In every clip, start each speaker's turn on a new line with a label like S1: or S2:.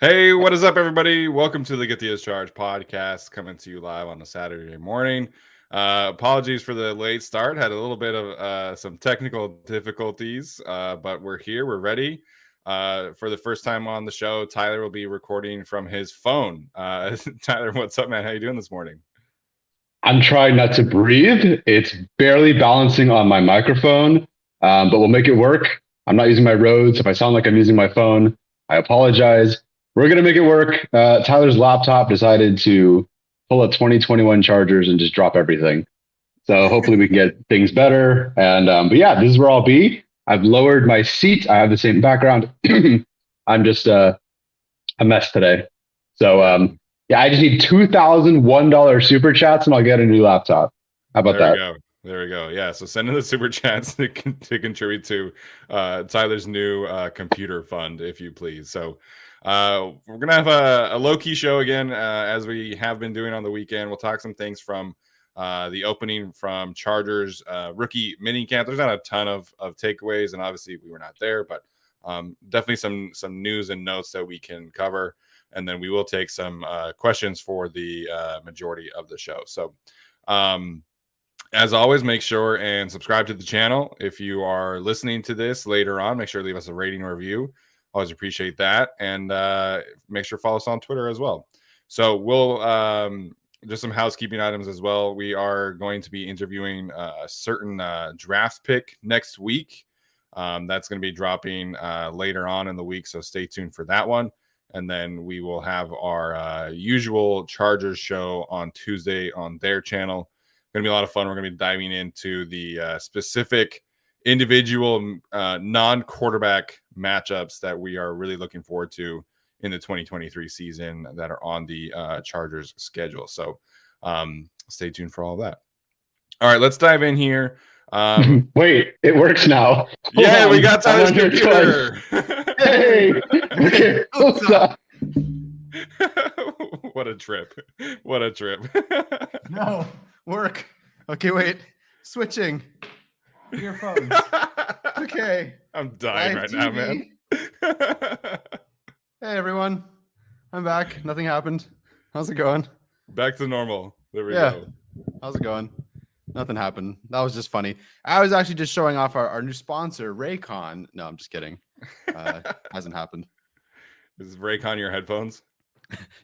S1: Hey, what is up, everybody? Welcome to the Get the Charge podcast, coming to you live on a Saturday morning. Apologies for the late start. Had a little bit of some technical difficulties, but we're here. We're ready. For the first time on the show, Tyler will be recording from his phone. Tyler, what's up, man? How you doing this morning?
S2: I'm trying not to breathe. It's barely balancing on my microphone, but we'll make it work. I'm not using my Rode, so if I sound like I'm using my phone, I apologize. We're going to make it work. Tyler's laptop decided to pull a 2021 Chargers and just drop everything. So hopefully we can get things better. And but yeah, this is where I'll be. I've lowered my seat. I have the same background. I'm just a mess today. So yeah, I just need $2,001 super chats and I'll get a new laptop. How about that?
S1: There we go. Yeah. So send in the super chats to contribute to Tyler's new computer fund, if you please. So we're going to have a low-key show again, as we have been doing on the weekend. We'll talk some things from the opening from Chargers rookie minicamp. There's not a ton of takeaways, and obviously we were not there, but definitely some news and notes that we can cover. And then we will take some questions for the majority of the show. So as always, make sure and subscribe to the channel. If you are listening to this later on, make sure to leave us a rating or review. Always appreciate that. And make sure to follow us on Twitter as well. So we'll just some housekeeping items as well. We are going to be interviewing a certain draft pick next week. That's going to be dropping later on in the week. So stay tuned for that one. And then we will have our usual Chargers show on Tuesday on their channel. Going to be a lot of fun. We're going to be diving into the specific individual non-quarterback matchups that we are really looking forward to in the 2023 season that are on the Chargers schedule. So stay tuned for all of that. All right, let's dive in here.
S2: Wait, it works now.
S1: Yeah, we got Tyler's computer.
S2: Hey, okay,
S1: What a trip. What a trip.
S3: No, work. Okay, wait. Switching. Earphones. Okay.
S1: I'm dying right now, man.
S3: Hey, everyone. I'm back. Nothing happened. How's it going?
S1: Back to normal. There we go.
S3: How's it going? Nothing happened. That was just funny. I was actually just showing off our new sponsor, Raycon. No, I'm just kidding. Hasn't happened.
S1: Is Raycon your headphones?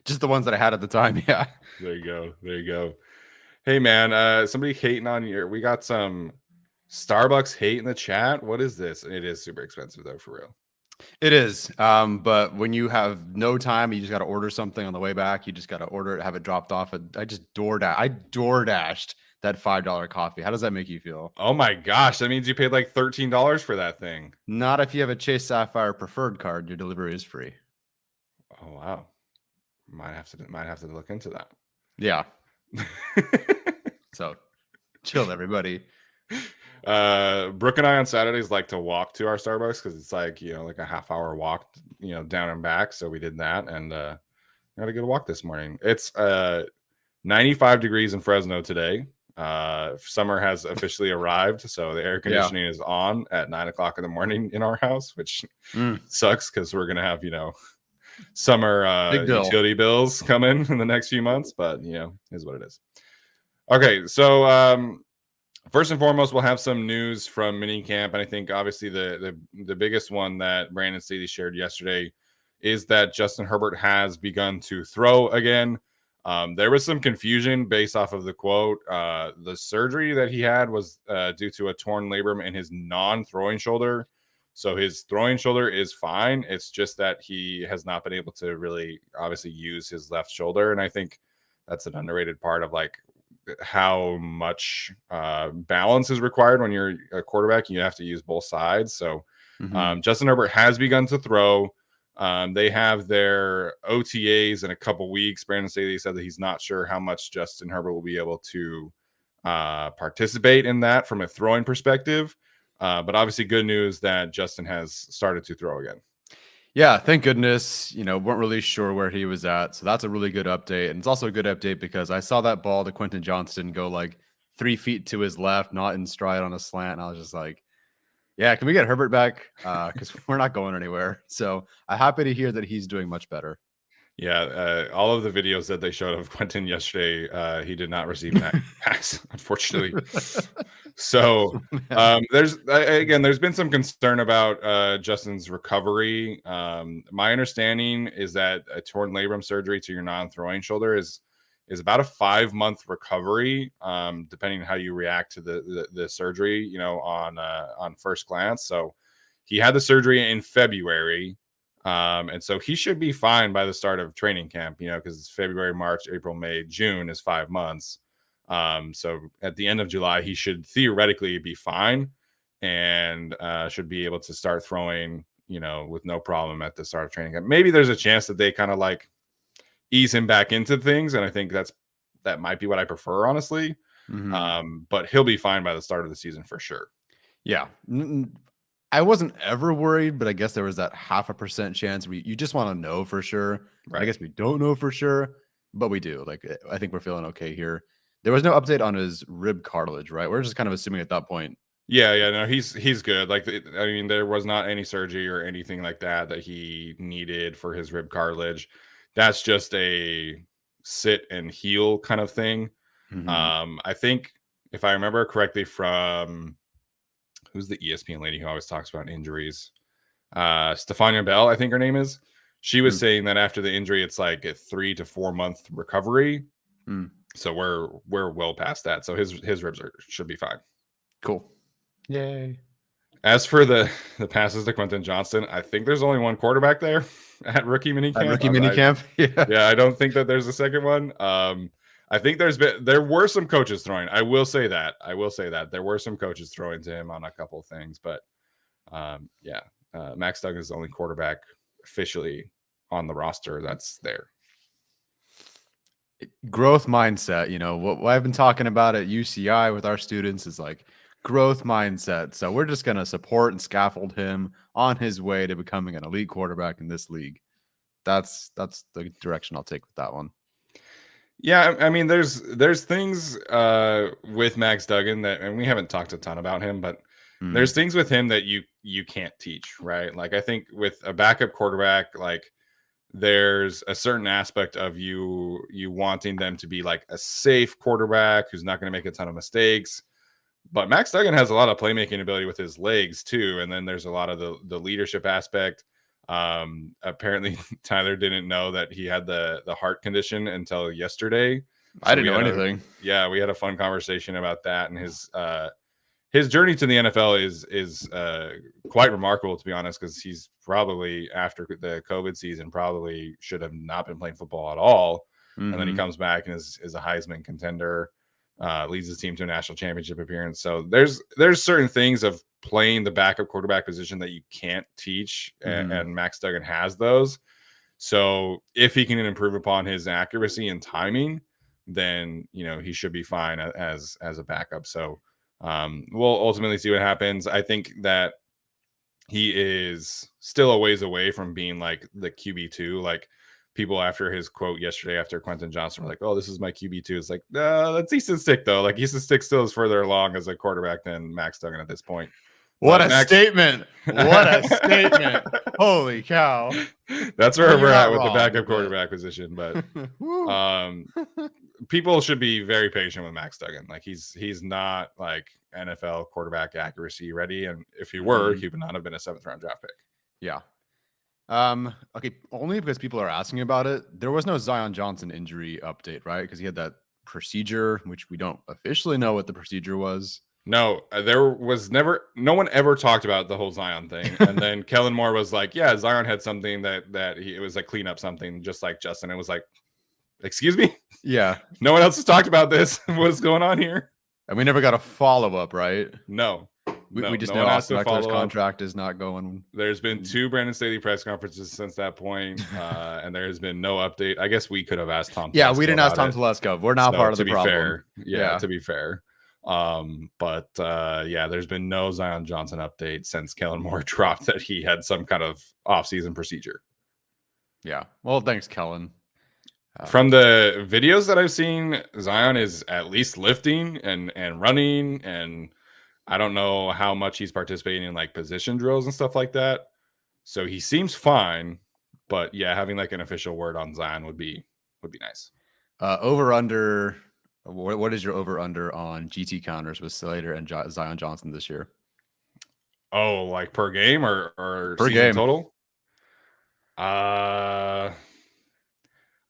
S3: Just the ones that I had at the time. Yeah.
S1: There you go. There you go. Hey, man, somebody hating on you. We got some Starbucks hate in the chat. What is this? It is super expensive, though, for real.
S3: It is. But when you have no time, you just got to order something on the way back. You just got to order it, have it dropped off. I DoorDashed that $5 coffee. How does that make you feel?
S1: Oh my gosh, that means you paid like $13 for that thing.
S3: Not if you have a Chase Sapphire preferred card. Your delivery is free.
S1: Oh wow, might have to look into that.
S3: Yeah. So chill, everybody.
S1: Brooke and I on Saturdays like to walk to our Starbucks because it's like, like a half-hour walk, down and back. So we did that, and got a good walk this morning. It's 95 degrees in Fresno today. Summer has officially arrived, so the air conditioning is on at 9 o'clock in the morning in our house, which sucks because we're gonna have summer
S3: Big bill.
S1: utility bills come in the next few months, but is what it is. Okay, so first and foremost, we'll have some news from minicamp, and I think obviously the biggest one that Brandon Staley shared yesterday is that Justin Herbert has begun to throw again. There was some confusion based off of the quote. The surgery that he had was due to a torn labrum in his non-throwing shoulder. So his throwing shoulder is fine. It's just that he has not been able to really obviously use his left shoulder. And I think that's an underrated part of like how much balance is required when you're a quarterback. You have to use both sides. So Justin Herbert has begun to throw. They have their OTAs in a couple weeks. Brandon Staley said that he's not sure how much Justin Herbert will be able to participate in that from a throwing perspective. But obviously good news that Justin has started to throw again.
S3: Yeah, thank goodness. Weren't really sure where he was at. So that's a really good update. And it's also a good update because I saw that ball to Quentin Johnson go like 3 feet to his left, not in stride on a slant. And I was just like, yeah, can we get Herbert back? Because we're not going anywhere. So I'm happy to hear that he's doing much better.
S1: Yeah, all of the videos that they showed of Quentin yesterday, he did not receive that pass, unfortunately. So there's been some concern about Justin's recovery. My understanding is that a torn labrum surgery to your non-throwing shoulder is about a 5-month recovery, depending on how you react to the surgery, on first glance. So he had the surgery in February. And so he should be fine by the start of training camp, because it's February, March, April, May, June is 5 months. So at the end of July, he should theoretically be fine and should be able to start throwing, with no problem at the start of training camp. Maybe there's a chance that they kind of like ease him back into things. And I think that might be what I prefer, honestly. But he'll be fine by the start of the season for sure.
S3: Yeah. I wasn't ever worried, but I guess there was that 0.5% chance you just want to know for sure. Right. I guess we don't know for sure, but we do. Like, I think we're feeling okay here. There was no update on his rib cartilage, right? We're just kind of assuming at that point.
S1: Yeah, no, he's good. Like, I mean, there was not any surgery or anything like that he needed for his rib cartilage. That's just a sit and heal kind of thing. I think if I remember correctly from who's the ESPN lady who always talks about injuries? Stefania Bell, I think her name is. She was saying that after the injury, it's like a 3 to 4 month recovery. So we're well past that. So his ribs should be fine.
S3: Cool. Yay.
S1: As for the passes to Quentin Johnson, I think there's only one quarterback there at rookie minicamp. Yeah, I don't think that there's a second one. I think there were some coaches throwing. I will say that there were some coaches throwing to him on a couple of things, but Max Duggan is the only quarterback officially on the roster that's there.
S3: Growth mindset, what I've been talking about at UCI with our students is like growth mindset. So we're just going to support and scaffold him on his way to becoming an elite quarterback in this league. That's the direction I'll take with that one.
S1: Yeah, I mean, there's things with Max Duggan that, and we haven't talked a ton about him, but there's things with him that you can't teach, right? Like, I think with a backup quarterback, like, there's a certain aspect of you wanting them to be like a safe quarterback who's not going to make a ton of mistakes. But Max Duggan has a lot of playmaking ability with his legs too, and then there's a lot of the leadership aspect. Apparently Tyler didn't know that he had the heart condition until yesterday.
S3: I didn't know anything.
S1: We had a fun conversation about that, and his journey to the NFL is quite remarkable, to be honest, because he's probably, after the COVID season, probably should have not been playing football at all. And then he comes back and is a Heisman contender, leads his team to a national championship appearance. So there's certain things of playing the backup quarterback position that you can't teach, and Max Duggan has those. So if he can improve upon his accuracy and timing, then he should be fine as a backup. So we'll ultimately see what happens. I think that he is still a ways away from being like the QB2. Like, people after his quote yesterday after Quentin Johnson were like, "Oh, this is my QB2." It's like, no, that's Easton Stick though. Like, Easton Stick still is further along as a quarterback than Max Duggan at this point.
S3: What
S1: But
S3: a statement. What a statement. Holy cow.
S1: That's where
S3: Well,
S1: we're
S3: you're
S1: at
S3: not
S1: with the
S3: wrong,
S1: backup
S3: but-
S1: quarterback position. But
S3: Woo.
S1: people should be very patient with Max Duggan. Like he's not like NFL quarterback accuracy ready. And if he were, he would not have been a 7th round draft pick.
S3: Yeah. Okay, only because people are asking about it. There was no Zion Johnson injury update, right? Because he had that procedure, which we don't officially know what the procedure was.
S1: No, there was never, no one ever talked about the whole Zion thing. And then Kellen Moore was like, yeah, Zion had something that it was like clean up something, just like Justin. It was like, excuse me?
S3: Yeah.
S1: No one else has talked about this. What's going on here?
S3: And we never got a follow-up, right?
S1: No.
S3: We just
S1: no
S3: know
S1: one asked
S3: Austin
S1: to
S3: Eckler's
S1: follow up.
S3: contract is not going.
S1: There's been 2 Brandon Staley press conferences since that point, and there has been no update. I guess we could have asked Tom.
S3: Yeah,
S1: Telesco
S3: we didn't ask Tom
S1: about it.
S3: Telesco. We're not part of
S1: To
S3: the
S1: be
S3: problem.
S1: fair, yeah, to be fair. But yeah, there's been no Zion Johnson update since Kellen Moore dropped that he had some kind of off-season procedure.
S3: Yeah. Well, thanks, Kellen.
S1: From the videos that I've seen, Zion is at least lifting and running, and I don't know how much he's participating in like position drills and stuff like that. So he seems fine, but yeah, having like an official word on Zion would be nice.
S3: Over under. What is your over under on GT counters with Slater and Zion Johnson this year?
S1: Oh, like per game or
S3: per
S1: season
S3: game
S1: total? I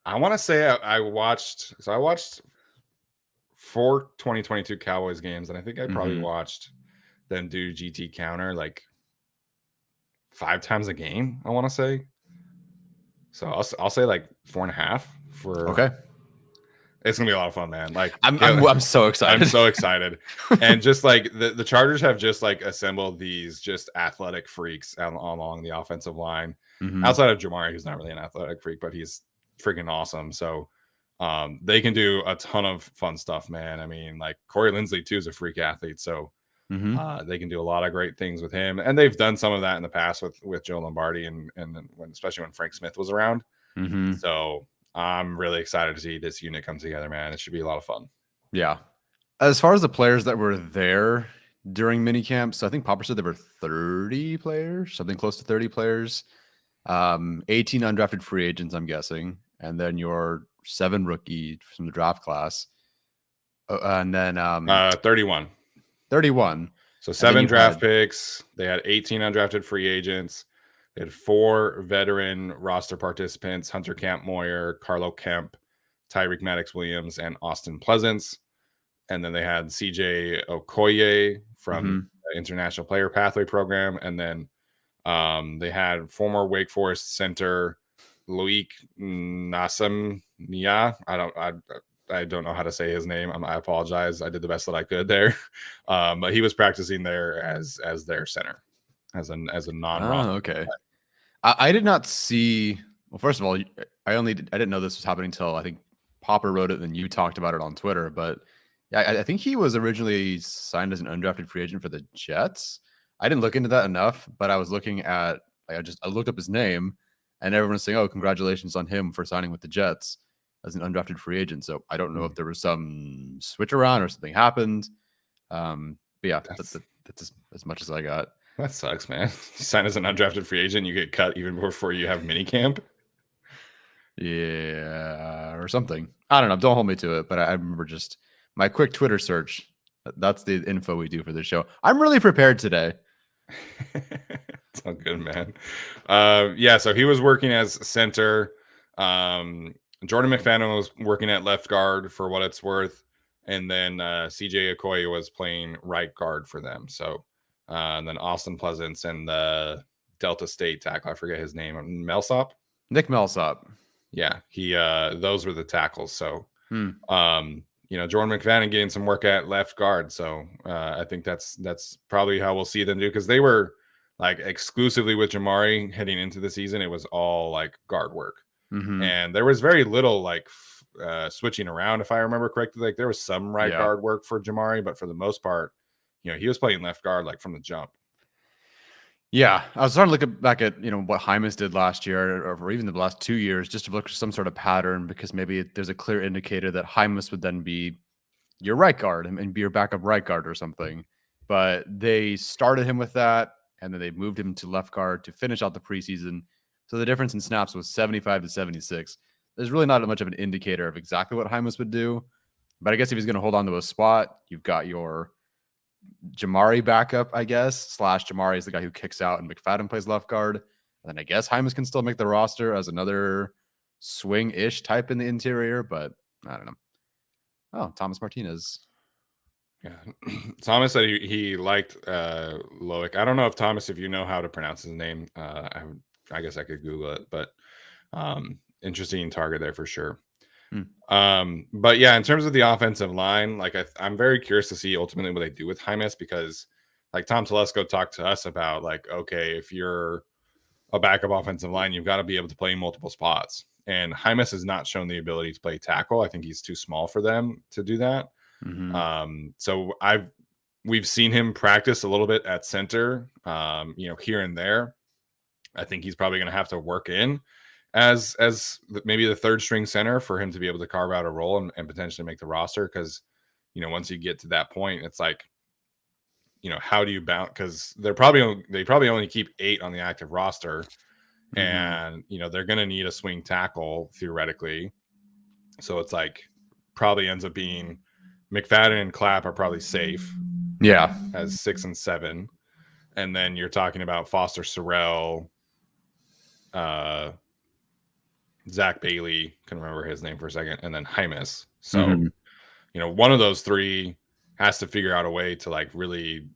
S1: want to say I watched 4 2022 Cowboys games, and I think I probably watched them do GT counter like 5 times a game, I want to say. So I'll say like 4.5 for.
S3: Okay.
S1: It's gonna be a lot of fun, man. Like
S3: I'm so excited.
S1: I'm so excited. And just like the Chargers have just like assembled these just athletic freaks along the offensive line. Outside of Jamari, who's not really an athletic freak, but he's freaking awesome. So they can do a ton of fun stuff, man. I mean, like Corey Linsley too is a freak athlete, so they can do a lot of great things with him. And they've done some of that in the past with Joe Lombardi and especially when Frank Smith was around. So I'm really excited to see this unit come together, man. It should be a lot of fun.
S3: Yeah. As far as the players that were there during minicamp, so I think Popper said there were 30 players, something close to 30 players, 18 undrafted free agents, I'm guessing, and then your 7 rookie from the draft class, and then
S1: 31.
S3: 31.
S1: So 7 draft picks. They had 18 undrafted free agents. They had 4 veteran roster participants: Hunter Camp Moyer, Carlo Kemp, Tyreek Maddox-Williams, and Austin Pleasance. And then they had CJ Okoye from the International Player Pathway Program. And then they had former Wake Forest center Loic Nassamnia. I don't know how to say his name. I apologize. I did the best that I could there. But he was practicing there as their center, as a non-roster.
S3: Oh, okay. I did not see. Well, first of all, I didn't know this was happening until I think Popper wrote it and you talked about it on Twitter. But yeah, I think he was originally signed as an undrafted free agent for the Jets. I didn't look into that enough, but I was looking at I looked up his name, and everyone's saying, "Oh, congratulations on him for signing with the Jets as an undrafted free agent." So I don't know if there was some switch around or something happened. But yeah, that's as much as I got.
S1: That sucks, man. You sign as an undrafted free agent, you get cut even before you have minicamp.
S3: Yeah, or something. I don't know. Don't hold me to it. But I remember just my quick Twitter search. That's the info we do for the show. I'm really prepared today.
S1: It's all good, man. Yeah, so he was working as center. Jordan McFadden was working at left guard for what it's worth. And then CJ Okoye was playing right guard for them. So and then Austin Pleasance and the Delta State tackle, I forget his name,
S3: Nick Millsap.
S1: Yeah, he those were the tackles. So Jordan McFadden getting some work at left guard. So I think that's probably how we'll see them do, because they were like exclusively with Jamari heading into the season. It was all like guard work. And there was very little like switching around, if I remember correctly. Like there was some right guard work for Jamari, but for the most part, he was playing left guard like from the jump.
S3: Yeah, I was starting to look back at what Hymas did last year, or even the last 2 years, just to look for some sort of pattern, because maybe there's a clear indicator that Hymas would then be your right guard and be your backup right guard or something. but they started him with that, and then they moved him to left guard to finish out the preseason. So the difference in snaps was 75 to 76. There's really not much of an indicator of exactly what Hymas would do, but I guess if he's going to hold on to a spot, you've got your Jamari backup, I guess, / Jamari is the guy who kicks out and McFadden plays left guard. And then I guess Hymas can still make the roster as another swing-ish type in the interior, but I don't know. Oh, Thomas Martinez.
S1: Yeah, Thomas said he liked Loic. I don't know if Thomas, if you know how to pronounce his name, I guess I could Google it, but interesting target there for sure. But yeah, in terms of the offensive line, like I'm very curious to see ultimately what they do with Hymas, because like Tom Telesco talked to us about, like, okay, if you're a backup offensive line, you've got to be able to play multiple spots. And Hymas has not shown the ability to play tackle. I think he's too small for them to do that. So we've seen him practice a little bit at center, here and there. I think he's probably going to have to work in as maybe the third string center for him to be able to carve out a role and potentially make the roster. Because, once you get to that point, it's like, how do you bounce? Because they probably only keep 8 on the active roster, and they're going to need a swing tackle theoretically. So it's like probably ends up being McFadden and Clapp are probably safe.
S3: Yeah.
S1: As 6 and 7. And then you're talking about Foster Sorrell, Zach Bailey, can remember his name for a second, and then Hymas. So, one of those 3 has to figure out a way to like really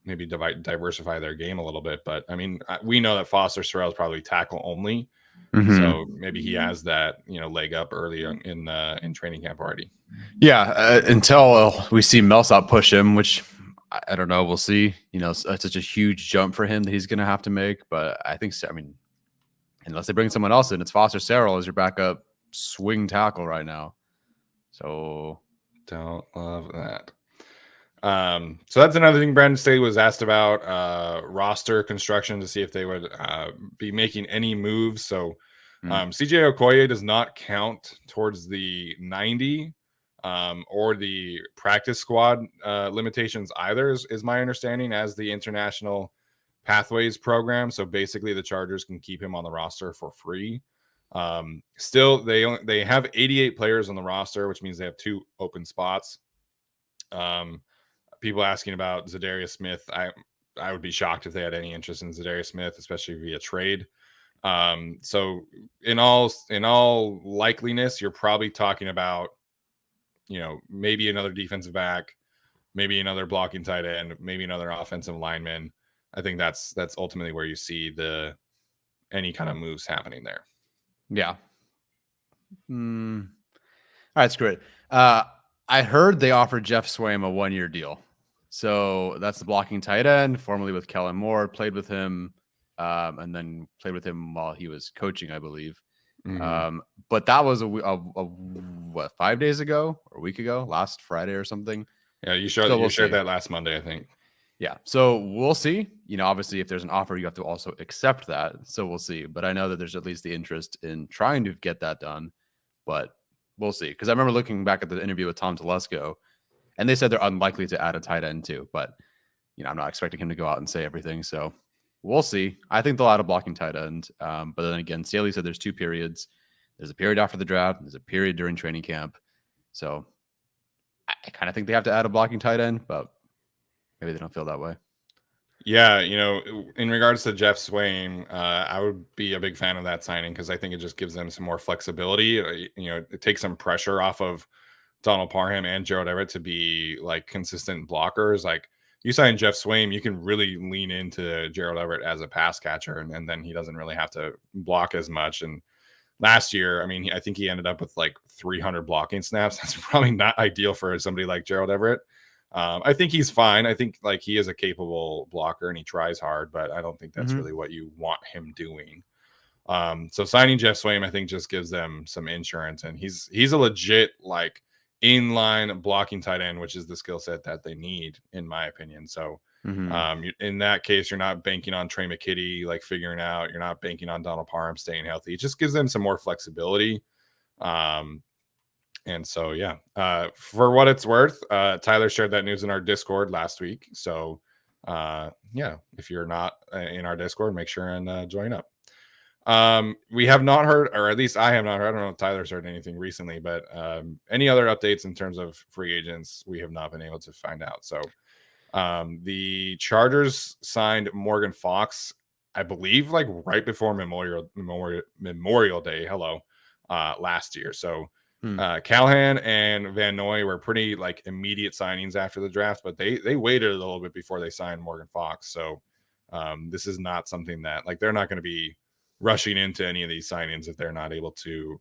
S1: maybe diversify their game a little bit. But I mean, we know that Foster Sorrell is probably tackle only. So maybe he has that, leg up early in training camp already.
S3: Yeah, until we see Millsap push him, which I don't know. We'll see. It's such a huge jump for him that he's going to have to make. But I think, unless they bring someone else in, it's Foster Sarrell as your backup swing tackle right now. So
S1: don't love that. So that's another thing Brandon Staley was asked about, roster construction, to see if they would be making any moves. So CJ Okoye does not count towards the 90 or the practice squad limitations either, is my understanding, as the international pathways program. So basically the Chargers can keep him on the roster for free. Still, they have 88 players on the roster, which means they have 2 open spots. People asking about Zadarius Smith. I would be shocked if they had any interest in Zadarius Smith, especially via trade. So in all likeliness, you're probably talking about, maybe another defensive back, maybe another blocking tight end, maybe another offensive lineman. I think that's ultimately where you see any kind of moves happening there.
S3: Yeah. All right, that's great. I heard they offered Jeff Swain a 1-year deal. So that's the blocking tight end, formerly with Kellen Moore, played with him, and then played with him while he was coaching, I believe. But that was what, 5 days ago or a week ago, last Friday or something.
S1: Yeah, you shared that last Monday, I think.
S3: Yeah, so we'll see. Obviously, if there's an offer, you have to also accept that. So we'll see. But I know that there's at least the interest in trying to get that done. But we'll see. Because I remember looking back at the interview with Tom Telesco, and they said they're unlikely to add a tight end too. But, I'm not expecting him to go out and say everything. So we'll see. I think they'll add a blocking tight end. But then again, Staley said there's 2 periods. There's a period after the draft. And there's a period during training camp. So I kind of think they have to add a blocking tight end, but maybe they don't feel that way.
S1: Yeah, in regards to Jeff Swain, I would be a big fan of that signing, because I think it just gives them some more flexibility. It takes some pressure off of Donald Parham and Gerald Everett to be like consistent blockers. Like, you sign Jeff Swain, you can really lean into Gerald Everett as a pass catcher, and then he doesn't really have to block as much. And last year, I think he ended up with like 300 blocking snaps. That's probably not ideal for somebody like Gerald Everett. I think he's fine. I think like he is a capable blocker and he tries hard, but I don't think that's really what you want him doing. So signing Jeff Swain, I think, just gives them some insurance, and he's a legit like inline blocking tight end, which is the skill set that they need, in my opinion. So in that case, you're not banking on Trey McKitty like figuring out. You're not banking on Donald Parham staying healthy. It just gives them some more flexibility. And so, yeah, for what it's worth, Tyler shared that news in our Discord last week. So, yeah, if you're not in our Discord, make sure and join up. We have not heard, or at least I have not heard. I don't know if Tyler's heard anything recently, but any other updates in terms of free agents, we have not been able to find out. So, the Chargers signed Morgan Fox, I believe, like right before Memorial Day. Last year. So. Callahan and Van Noy were pretty like immediate signings after the draft, but they waited a little bit before they signed Morgan Fox. So this is not something that like they're not going to be rushing into any of these signings if they're not able to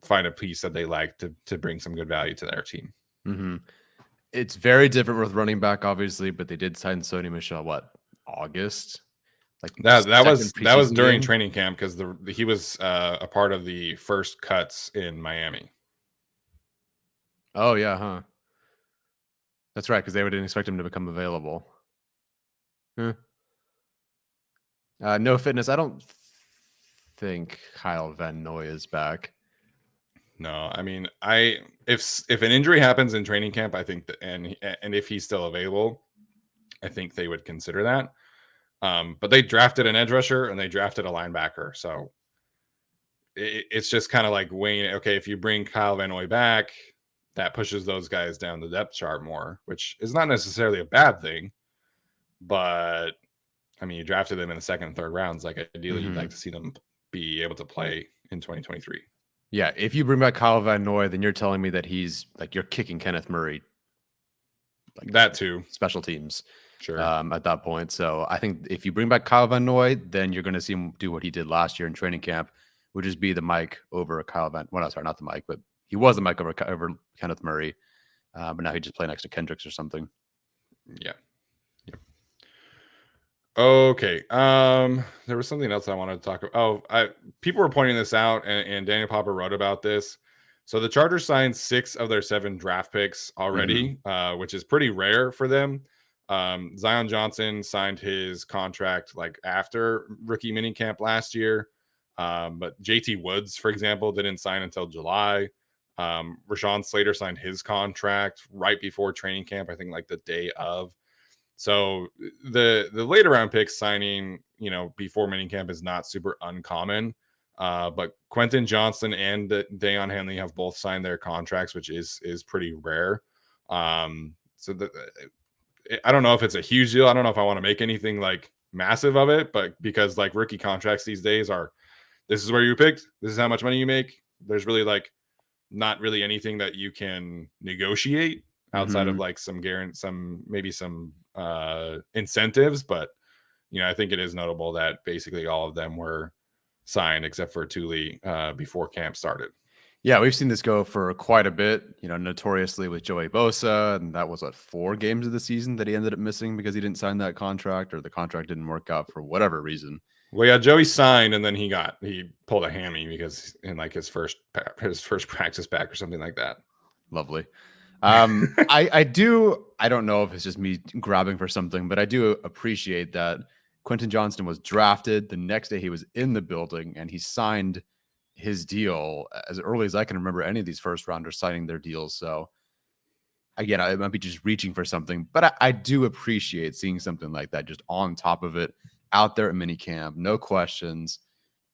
S1: find a piece that they like to bring some good value to their team.
S3: Mm-hmm. It's very different with running back, obviously, but they did sign Sony Michel, August?
S1: Like that was during
S3: game?
S1: Training camp because he was a part of the first cuts in Miami.
S3: Oh yeah, huh? That's right, because they didn't expect him to become available. No fitness. I don't think Kyle Van Noy is back.
S1: No, I mean, if an injury happens in training camp, I think and if he's still available, I think they would consider that. But they drafted an edge rusher and they drafted a linebacker. So it's just kind of like weighing, okay, if you bring Kyle Van Noy back, that pushes those guys down the depth chart more, which is not necessarily a bad thing. But, I mean, you drafted them in the second and third rounds. Like, ideally, you'd like to see them be able to play in 2023.
S3: Yeah, if you bring back Kyle Van Noy, then you're telling me that he's, like, you're kicking Kenneth Murray.
S1: Like, that too.
S3: Special teams.
S1: Sure.
S3: At that point. So I think if you bring back Kyle Van Noy, then you're going to see him do what he did last year in training camp, which is be the Mike over Kyle Van. Well, no, sorry, not the Mike, but he was the Mike over Kenneth Murray. But now he just play next to Kendricks or something.
S1: Yeah. Yep. Okay. There was something else I wanted to talk about. People were pointing this out, and Daniel Popper wrote about this. So the Chargers signed 6 of their 7 draft picks already, which is pretty rare for them. Zion Johnson signed his contract like after rookie minicamp last year. But JT Woods, for example, didn't sign until July. Rashawn Slater signed his contract right before training camp, I think like the day of. So the later round picks signing, before minicamp is not super uncommon. But Quentin Johnson and Deion Henley have both signed their contracts, which is pretty rare. I don't know if it's a huge deal. I don't know if I want to make anything like massive of it, but because like rookie contracts these days are, this is where you picked, this is how much money you make. There's really like not really anything that you can negotiate outside of like some incentives. But, I think it is notable that basically all of them were signed except for Thule before camp started.
S3: Yeah, we've seen this go for quite a bit, notoriously with Joey Bosa. And that was 4 games of the season that he ended up missing because he didn't sign that contract or the contract didn't work out for whatever reason.
S1: Well, yeah, Joey signed and then he pulled a hammy because in like his first practice back or something like that.
S3: Lovely. I don't know if it's just me grabbing for something, but I do appreciate that Quentin Johnson was drafted. The next day he was in the building and he signed his deal as early as I can remember any of these first rounders signing their deals. So again, I might be just reaching for something, but I do appreciate seeing something like that just on top of it out there at minicamp. No questions.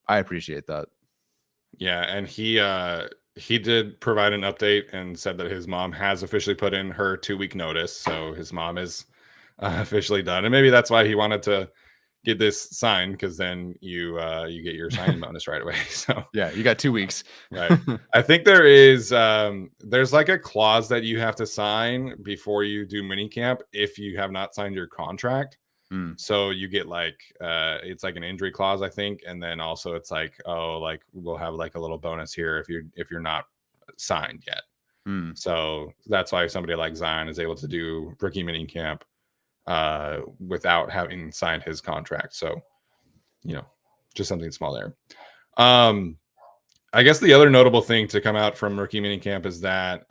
S3: I appreciate that.
S1: Yeah. And he did provide an update and said that his mom has officially put in her 2-week notice. So his mom is officially done. And maybe that's why he wanted to get this signed, because then you get your signing bonus right away. So
S3: yeah, you got 2 weeks.
S1: Right. I think there's like a clause that you have to sign before you do minicamp if you have not signed your contract. So you get like it's like an injury clause, I think, and then also it's like, like we'll have like a little bonus here if you're not signed yet. So that's why somebody like Zion is able to do rookie minicamp without having signed his contract. So, just something small there. I guess the other notable thing to come out from rookie minicamp is that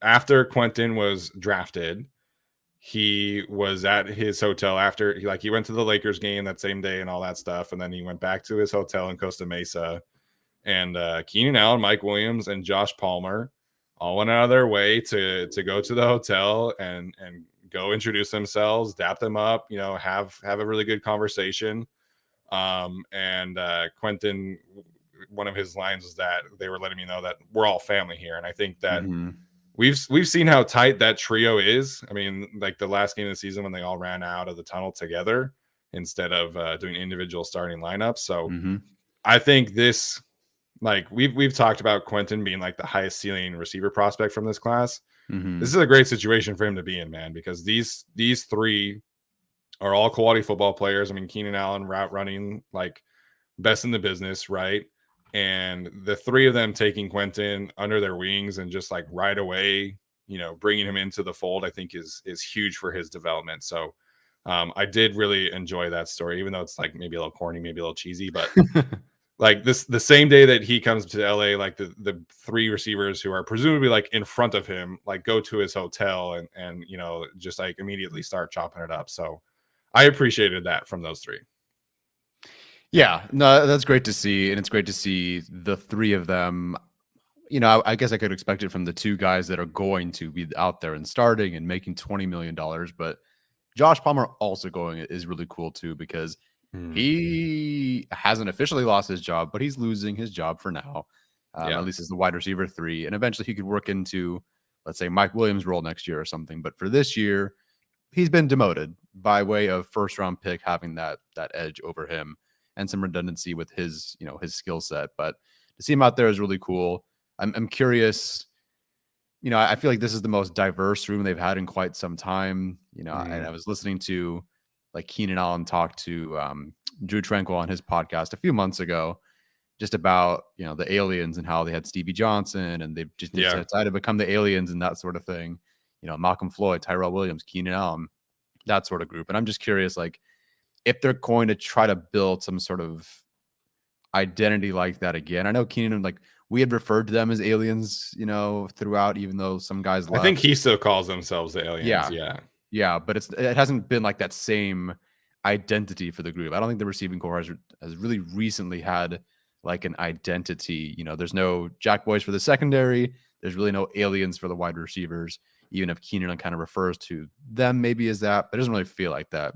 S1: after Quentin was drafted, he was at his hotel after he went to the Lakers game that same day and all that stuff. And then he went back to his hotel in Costa Mesa And Keenan Allen, Mike Williams, and Josh Palmer all went out of their way to go to the hotel and go introduce themselves, dap them up, have a really good conversation. And Quentin, one of his lines was that they were letting me know that we're all family here. And I think that we've seen how tight that trio is. I mean, like the last game of the season when they all ran out of the tunnel together instead of doing individual starting lineups. So I think this, like we've talked about Quentin being like the highest ceiling receiver prospect from this class. This is a great situation for him to be in, man, because these three are all quality football players. I mean, Keenan Allen route running like best in the business, right? And the three of them taking Quentin under their wings and just like right away, bringing him into the fold, I think is huge for his development. So I did really enjoy that story, even though it's like maybe a little corny, maybe a little cheesy, but like the same day that he comes to LA, like the three receivers who are presumably like in front of him, like go to his hotel and just like immediately start chopping it up. So I appreciated that from those three.
S3: Yeah, no, that's great to see. And it's great to see the three of them. I guess I could expect it from the two guys that are going to be out there and starting and making $20 million. But Josh Palmer also going is really cool too, because he hasn't officially lost his job, but he's losing his job for now, at least as the wide receiver 3. And eventually he could work into, let's say, Mike Williams' role next year or something. But for this year, he's been demoted by way of first-round pick having that edge over him and some redundancy with his skill set. But to see him out there is really cool. I'm curious. I feel like this is the most diverse room they've had in quite some time. And I was listening to like Keenan Allen talk to Drew Tranquil on his podcast a few months ago, just about the aliens and how they had Stevie Johnson and they've just decided to become the aliens and that sort of thing. Malcolm Floyd, Tyrell Williams, Keenan Allen, that sort of group. And I'm just curious, like, if they're going to try to build some sort of identity like that again. I know Keenan, like, we had referred to them as aliens, throughout, even though some guys left.
S1: I think he still calls themselves the aliens.
S3: Yeah, but it hasn't been like that same identity for the group. I don't think the receiving corps has really recently had like an identity. There's no Jack Boys for the secondary. There's really no aliens for the wide receivers, even if Keenan kind of refers to them maybe as that, but it doesn't really feel like that.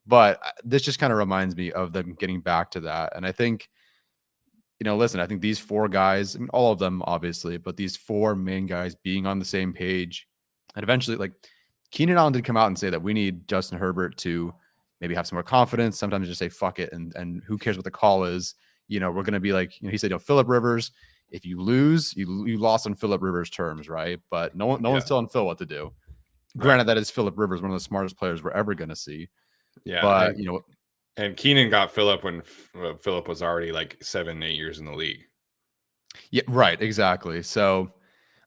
S3: But this just kind of reminds me of them getting back to that. And I think, listen, I think these four guys, I mean, all of them obviously, but these four main guys being on the same page, and eventually, like, Keenan Allen did come out and say that we need Justin Herbert to maybe have some more confidence. Sometimes just say fuck it, and who cares what the call is? We're going to be like, he said, Phillip Rivers, if you lose, you lost on Phillip Rivers' terms, right? But no one's telling Phil what to do. Granted, that is Phillip Rivers, one of the smartest players we're ever going to see.
S1: Yeah,
S3: but
S1: and Keenan got Phillip when Phillip was already like 7-8 years in the league.
S3: Yeah, right, exactly. So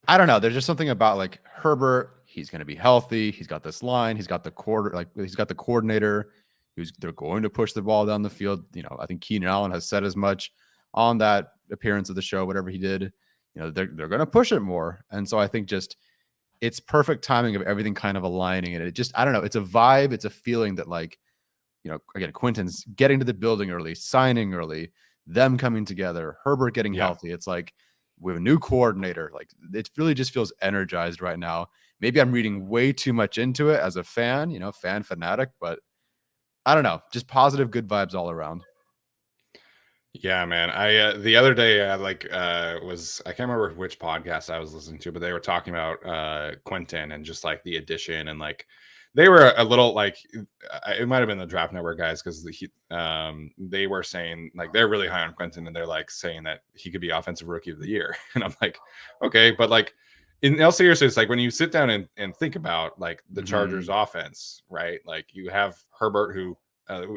S3: I don't know. There's just something about like Herbert. He's going to be healthy. He's got this line. He's got the he's got the coordinator. They're going to push the ball down the field. I think Keenan Allen has said as much on that appearance of the show, whatever he did. They're going to push it more, and so I think just it's perfect timing of everything kind of aligning, and it just, I don't know. It's a vibe. It's a feeling that, like, again, Quentin's getting to the building early, signing early, them coming together, Herbert getting healthy. It's like we have a new coordinator. Like, it really just feels energized right now. Maybe I'm reading way too much into it as a fan, fan fanatic, but I don't know. Just positive, good vibes all around.
S1: Yeah, man. I the other day I can't remember which podcast I was listening to, but they were talking about Quentin and just like the addition, and like they were a little like it might have been the Draft Network guys, because they were saying like they're really high on Quentin, and they're like saying that he could be offensive rookie of the year. And I'm like, okay, but like in all seriousness, it's like when you sit down and think about like the Chargers offense, right? Like you have Herbert, who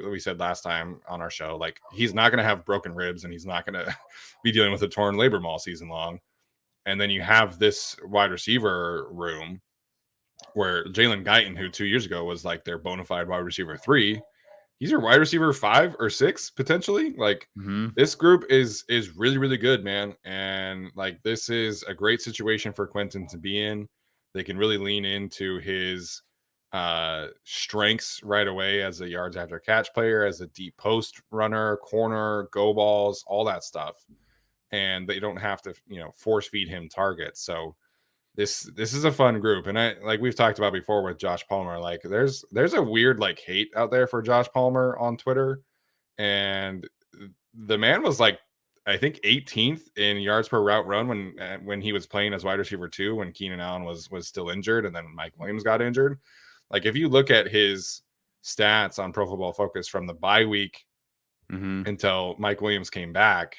S1: we said last time on our show, like he's not going to have broken ribs and he's not going to be dealing with a torn labrum all season long. And then you have this wide receiver room where Jalen Guyton, who 2 years ago was like their bona fide wide receiver 3, he's your wide receiver 5 or 6 potentially. Like this group is really, really good, man. And like this is a great situation for Quentin to be in. They can really lean into his strengths right away as a yards after catch player, as a deep post runner, corner, go balls, all that stuff. and they don't have to, force feed him targets. So this is a fun group. And I, like we've talked about before with Josh Palmer, like there's a weird like hate out there for Josh Palmer on Twitter. And the man was like, I think 18th in yards per route run when he was playing as wide receiver 2 when Keenan Allen was still injured, and then Mike Williams got injured. Like if you look at his stats on Pro Football Focus from the bye week until Mike Williams came back,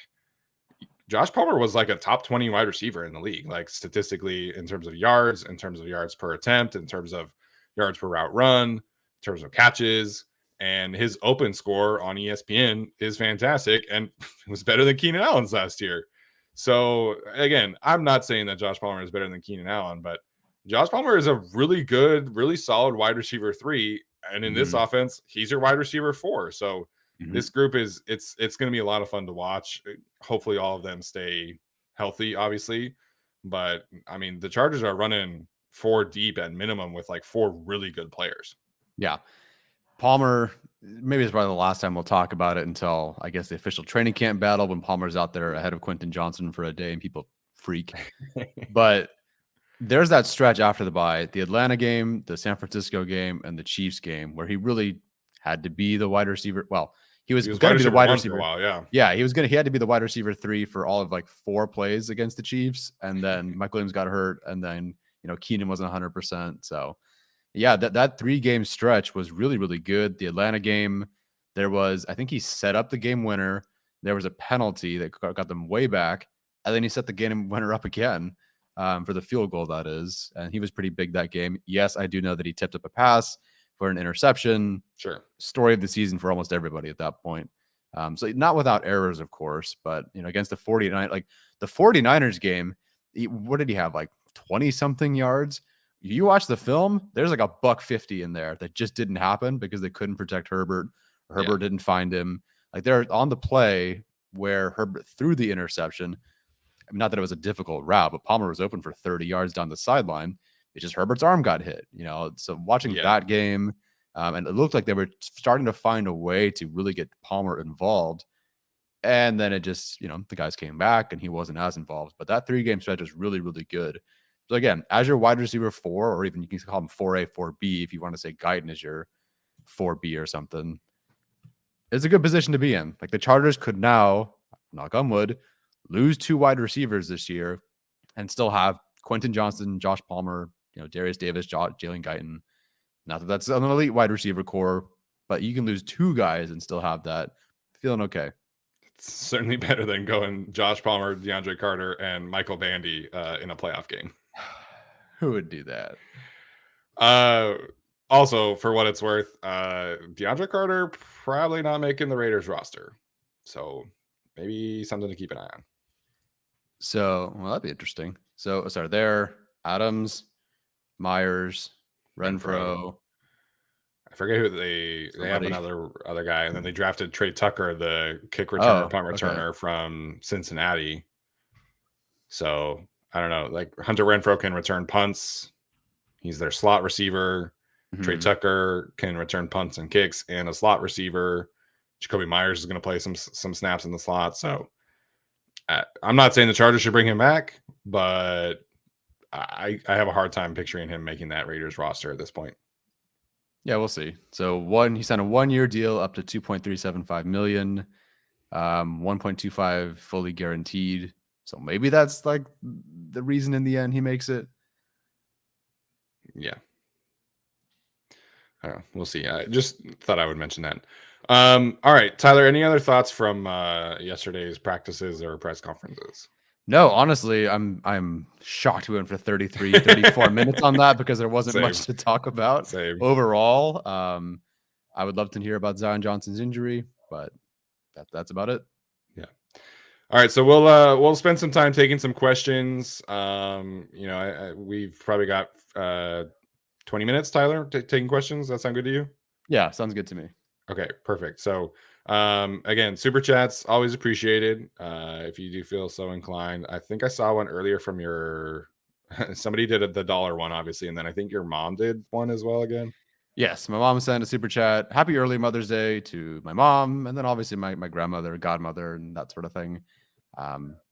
S1: Josh Palmer was like a top 20 wide receiver in the league, like statistically, in terms of yards, in terms of yards per attempt, in terms of yards per route run, in terms of catches. And his open score on ESPN is fantastic, and it was better than Keenan Allen's last year. So again, I'm not saying that Josh Palmer is better than Keenan Allen, but Josh Palmer is a really good, really solid wide receiver 3. And in this offense, he's your wide receiver 4. So this group is it's going to be a lot of fun to watch. Hopefully all of them stay healthy, obviously. But I mean, the Chargers are running 4 deep at minimum with like 4 really good players.
S3: Yeah. Palmer, maybe it's probably the last time we'll talk about it until I guess the official training camp battle when Palmer's out there ahead of Quentin Johnson for a day and people freak. But there's that stretch after the bye, the Atlanta game, the San Francisco game, and the Chiefs game where he really had to be the wide receiver. Well, he was going to be the wide receiver.
S1: For a while, yeah.
S3: Yeah, he had to be the wide receiver 3 for all of like 4 plays against the Chiefs. And then Mike Williams got hurt. And then, Keenan wasn't 100%. So yeah, that 3-game stretch was really, really good. The Atlanta game, I think he set up the game winner. There was a penalty that got them way back. And then he set the game winner up again for the field goal, that is. And he was pretty big that game. Yes, I do know that he tipped up a pass for an interception.
S1: Sure.
S3: Story of the season for almost everybody at that point. So not without errors, of course, but against the 49ers game, what did he have? Like 20-something yards? You watch the film, there's like a $150 in there that just didn't happen because they couldn't protect Herbert. Herbert didn't find him. Like they're on the play where Herbert threw the interception. I mean, not that it was a difficult route, but Palmer was open for 30 yards down the sideline. It's just Herbert's arm got hit, So watching that game, and it looked like they were starting to find a way to really get Palmer involved. And then it just, the guys came back and he wasn't as involved. But that 3-game stretch was really, really good. So again, as your wide receiver 4, or even you can call him 4A, 4B if you want to say Guyton is your 4B or something, it's a good position to be in. Like the Chargers could now, knock on wood, lose 2 wide receivers this year and still have Quentin Johnson, Josh Palmer, Darius Davis, Jalen Guyton. Not that that's an elite wide receiver core, but you can lose 2 guys and still have that. Feeling okay.
S1: It's certainly better than going Josh Palmer, DeAndre Carter, and Michael Bandy in a playoff game.
S3: Who would do that?
S1: Also, for what it's worth, DeAndre Carter probably not making the Raiders roster. So maybe something to keep an eye on.
S3: So, well, that'd be interesting. So, sorry, there, Adams, Myers, Renfro.
S1: I forget who they have another guy, and then they drafted Trey Tucker, the kick returner, punt returner from Cincinnati. So I don't know, like Hunter Renfro can return punts. He's their slot receiver. Trey Tucker can return punts and kicks and a slot receiver. Jacoby Myers is going to play some snaps in the slot. So I'm not saying the Chargers should bring him back, but I have a hard time picturing him making that Raiders roster at this point.
S3: Yeah, we'll see. So he signed a 1-year deal up to $2.375 million, 1.25 fully guaranteed. So maybe that's like the reason in the end he makes it.
S1: Yeah. I don't know. We'll see. I just thought I would mention that. All right, Tyler, any other thoughts from yesterday's practices or press conferences?
S3: No, honestly, I'm shocked we went for 34 minutes on that because there wasn't much to talk about overall. I would love to hear about Zion Johnson's injury, but that's about it.
S1: Yeah. All right, so we'll spend some time taking some questions. We've probably got 20 minutes, Tyler, taking questions. Does that sound good to you?
S3: Yeah, sounds good to me.
S1: Okay, perfect. So again, super chats always appreciated. If you do feel so inclined. I think I saw one earlier from your somebody did the $1 one, obviously, and then I think your mom did one as well again.
S3: Yes, my mom sent a super chat. Happy early Mother's Day to my mom, and then obviously my grandmother, godmother, and that sort of thing.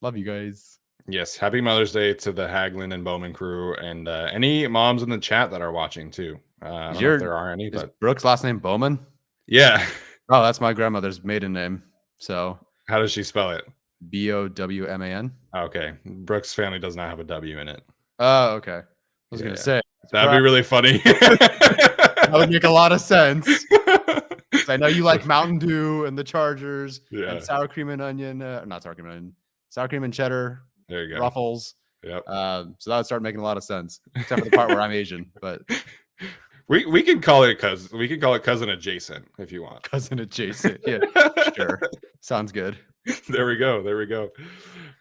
S3: Love you guys.
S1: Yes, happy Mother's Day to the Haglin and Bowman crew, and any moms in the chat that are watching too. I don't know if there are any,
S3: Is
S1: but
S3: Brooke's last name Bowman?
S1: yeah.
S3: Oh, that's my grandmother's maiden name. So
S1: How does she spell it?
S3: Bowman.
S1: Okay, Brooks' family does not have a W in it.
S3: Oh, okay. I was
S1: Yeah,
S3: gonna say
S1: that'd be really funny.
S3: that would make a lot of sense. I know you like Mountain Dew and the Chargers and sour cream and onion, not sour cream and onion, sour cream and cheddar.
S1: There you go.
S3: Ruffles.
S1: Yep.
S3: So that would start making a lot of sense, except for the part where I'm Asian. But
S1: we can call it cousin adjacent if you want.
S3: Cousin adjacent. Yeah, sure. Sounds good.
S1: There we go.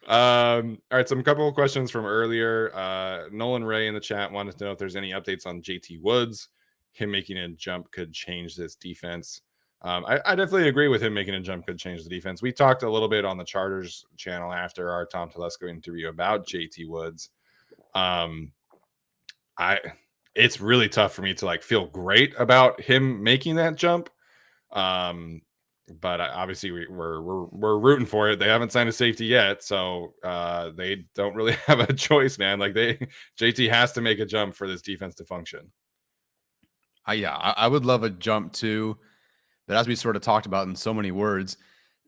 S1: All right, some couple of questions from earlier. Nolan Ray in the chat wanted to know if there's any updates on JT Woods. Him making a jump could change this defense. I definitely agree with him making a jump could change the defense. We talked a little bit on the Chargers channel after our Tom Telesco interview about JT Woods. It's really tough for me to like feel great about him making that jump. But obviously we're rooting for it. They haven't signed a safety yet, so they don't really have a choice, man. Like JT has to make a jump for this defense to function.
S3: I would love a jump too. But as we sort of talked about in so many words,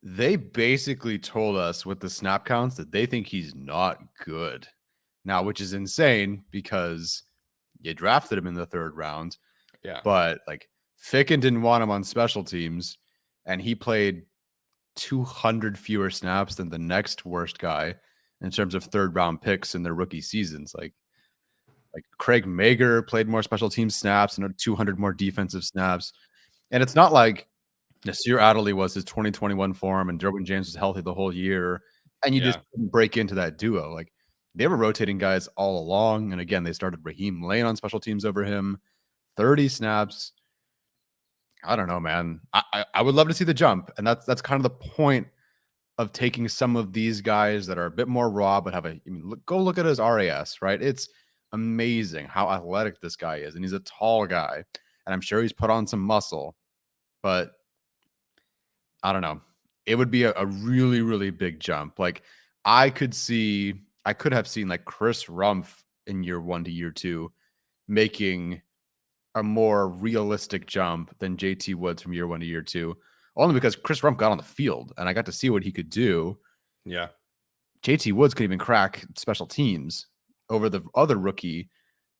S3: they basically told us with the snap counts that they think he's not good now, which is insane because you drafted him in the 3rd round.
S1: Yeah,
S3: but like Ficken didn't want him on special teams. And he played 200 fewer snaps than the next worst guy in terms of 3rd round picks in their rookie seasons. Like Craig Mager played more special team snaps and 200 more defensive snaps. And it's not like Nasir Adderley was his 2021 form and Derwin James was healthy the whole year. And you just couldn't break into that duo. Like they were rotating guys all along. And again, they started Raheem Lane on special teams over him, 30 snaps. I don't know, man. I would love to see the jump. And that's kind of the point of taking some of these guys that are a bit more raw, but go look at his RAS, right? It's amazing how athletic this guy is. And he's a tall guy. And I'm sure he's put on some muscle. But I don't know. It would be a really, really big jump. Like I could have seen like Chris Rumph in year 1 to year 2 making a more realistic jump than JT Woods from year 1 to year 2, only because Chris Rumph got on the field and I got to see what he could do.
S1: Yeah.
S3: JT Woods could even crack special teams over the other rookie.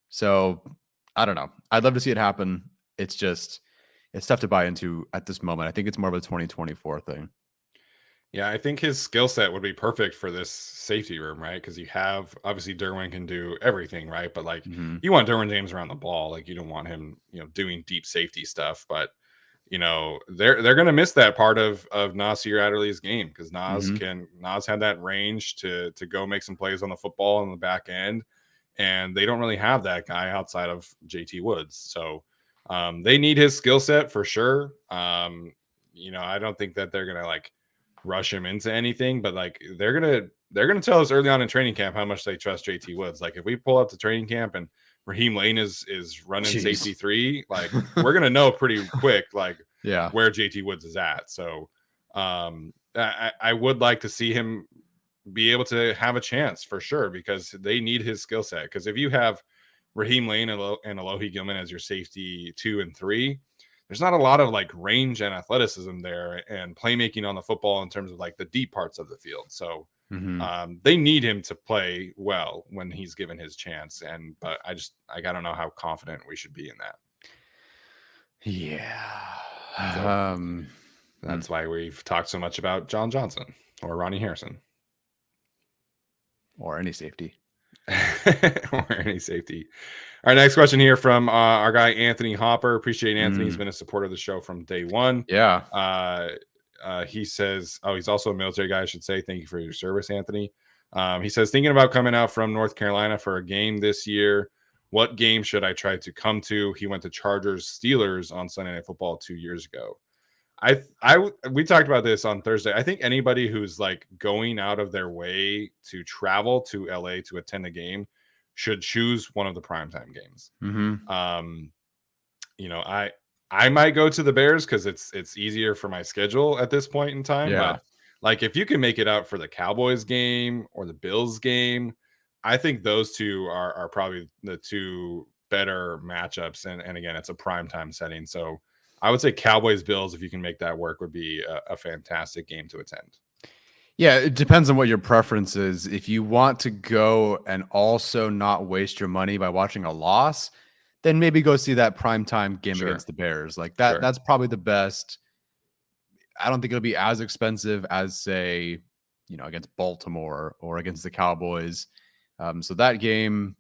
S3: So I don't know. I'd love to see it happen. It's tough to buy into at this moment. I think it's more of a 2024 thing.
S1: Yeah, I think his skill set would be perfect for this safety room, right? Because you have obviously Derwin can do everything, right? But like you want Derwin James around the ball, like you don't want him, doing deep safety stuff. But they're gonna miss that part of Nasir Adderley's game because Nas had that range to go make some plays on the football on the back end, and they don't really have that guy outside of JT Woods. So they need his skill set for sure. I don't think that they're gonna like rush him into anything, but like they're gonna tell us early on in training camp how much they trust JT Woods. Like if we pull up to training camp and Raheem Lane is running safety 3, like we're gonna know pretty quick like where JT Woods is at. So I would like to see him be able to have a chance for sure because they need his skill set. Because if you have Raheem Lane and Alohi Gilman as your safety 2 and 3, there's not a lot of like range and athleticism there and playmaking on the football in terms of like the deep parts of the field. So they need him to play well when he's given his chance. But I don't know how confident we should be in that.
S3: Yeah.
S1: So, that's why we've talked so much about John Johnson or Ronnie Harrison.
S3: Or any safety.
S1: Or any safety. Our next question here from our guy Anthony Hopper. Appreciate Anthony. He's been a supporter of the show from day one.
S3: Yeah.
S1: He says, he's also a military guy, I should say. Thank you for your service, Anthony. He says, thinking about coming out from North Carolina for a game this year. What game should I try to come to? He went to Chargers Steelers on Sunday Night Football 2 years ago. We talked about this on Thursday. I think anybody who's like going out of their way to travel to LA to attend a game should choose one of the primetime games. I might go to the Bears because it's easier for my schedule at this point in time.
S3: Yeah.
S1: But Like if you can make it out for the Cowboys game or the Bills game, I think those two are probably the two better matchups. And again, it's a primetime setting. So I would say Cowboys Bills, if you can make that work, would be a fantastic game to attend.
S3: Yeah, it depends on what your preference is. If you want to go and also not waste your money by watching a loss, then maybe go see that primetime game
S1: Sure.
S3: against the Bears. Like
S1: Sure.
S3: that's probably the best. I don't think it'll be as expensive as, say, against Baltimore or against the Cowboys. So that game,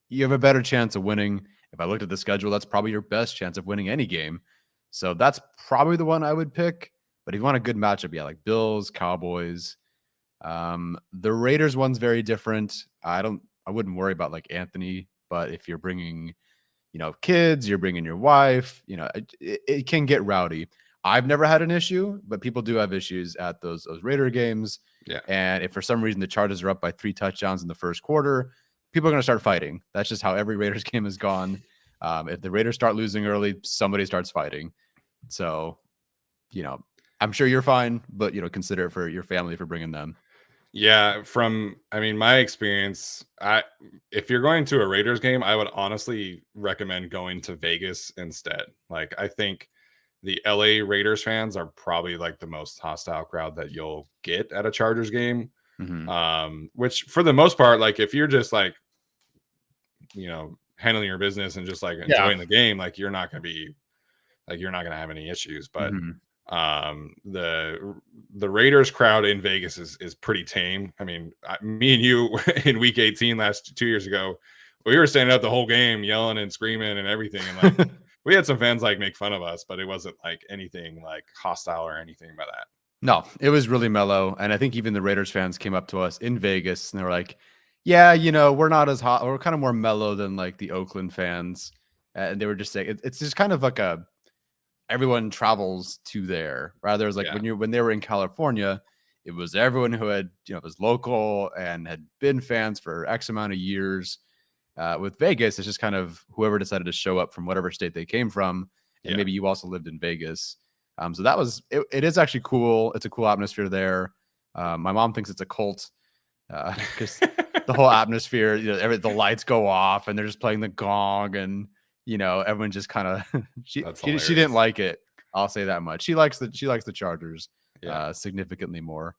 S3: you have a better chance of winning. If I looked at the schedule, that's probably your best chance of winning any game. So that's probably the one I would pick. But if you want a good matchup, yeah, like Bills, Cowboys. The Raiders one's very different. I wouldn't worry about like Anthony, but if you're bringing, kids, you're bringing your wife, it can get rowdy. I've never had an issue, but people do have issues at those Raider games.
S1: Yeah.
S3: And if for some reason the Chargers are up by 3 touchdowns in the first quarter, people are going to start fighting. That's just how every Raiders game has gone. If the Raiders start losing early, somebody starts fighting. So, I'm sure you're fine, but consider it for your family for bringing them.
S1: Yeah, my experience, if you're going to a Raiders game, I would honestly recommend going to Vegas instead. Like I think the LA Raiders fans are probably like the most hostile crowd that you'll get at a Chargers game. Which for the most part, like if you're just like, handling your business and just like enjoying the game, like you're not going to have any issues. But the Raiders crowd in Vegas is pretty tame. I mean, me and you in week 18 2 years ago, we were standing up the whole game yelling and screaming and everything. And like, we had some fans like make fun of us, but it wasn't like anything like hostile or anything by that.
S3: No, it was really mellow. And I think even the Raiders fans came up to us in Vegas and they were like, yeah, we're not as hot. We're kind of more mellow than like the Oakland fans. And they were just saying, it's just kind of like everyone travels to there. Rather, it's like when they were in California, it was everyone who had, was local and had been fans for X amount of years. With Vegas, it's just kind of whoever decided to show up from whatever state they came from. And maybe you also lived in Vegas. So that was, it is actually cool. It's a cool atmosphere there. My mom thinks it's a cult because the whole atmosphere, the lights go off and they're just playing the gong and, everyone just kind of, she didn't like it. I'll say that much. She likes the Chargers significantly more.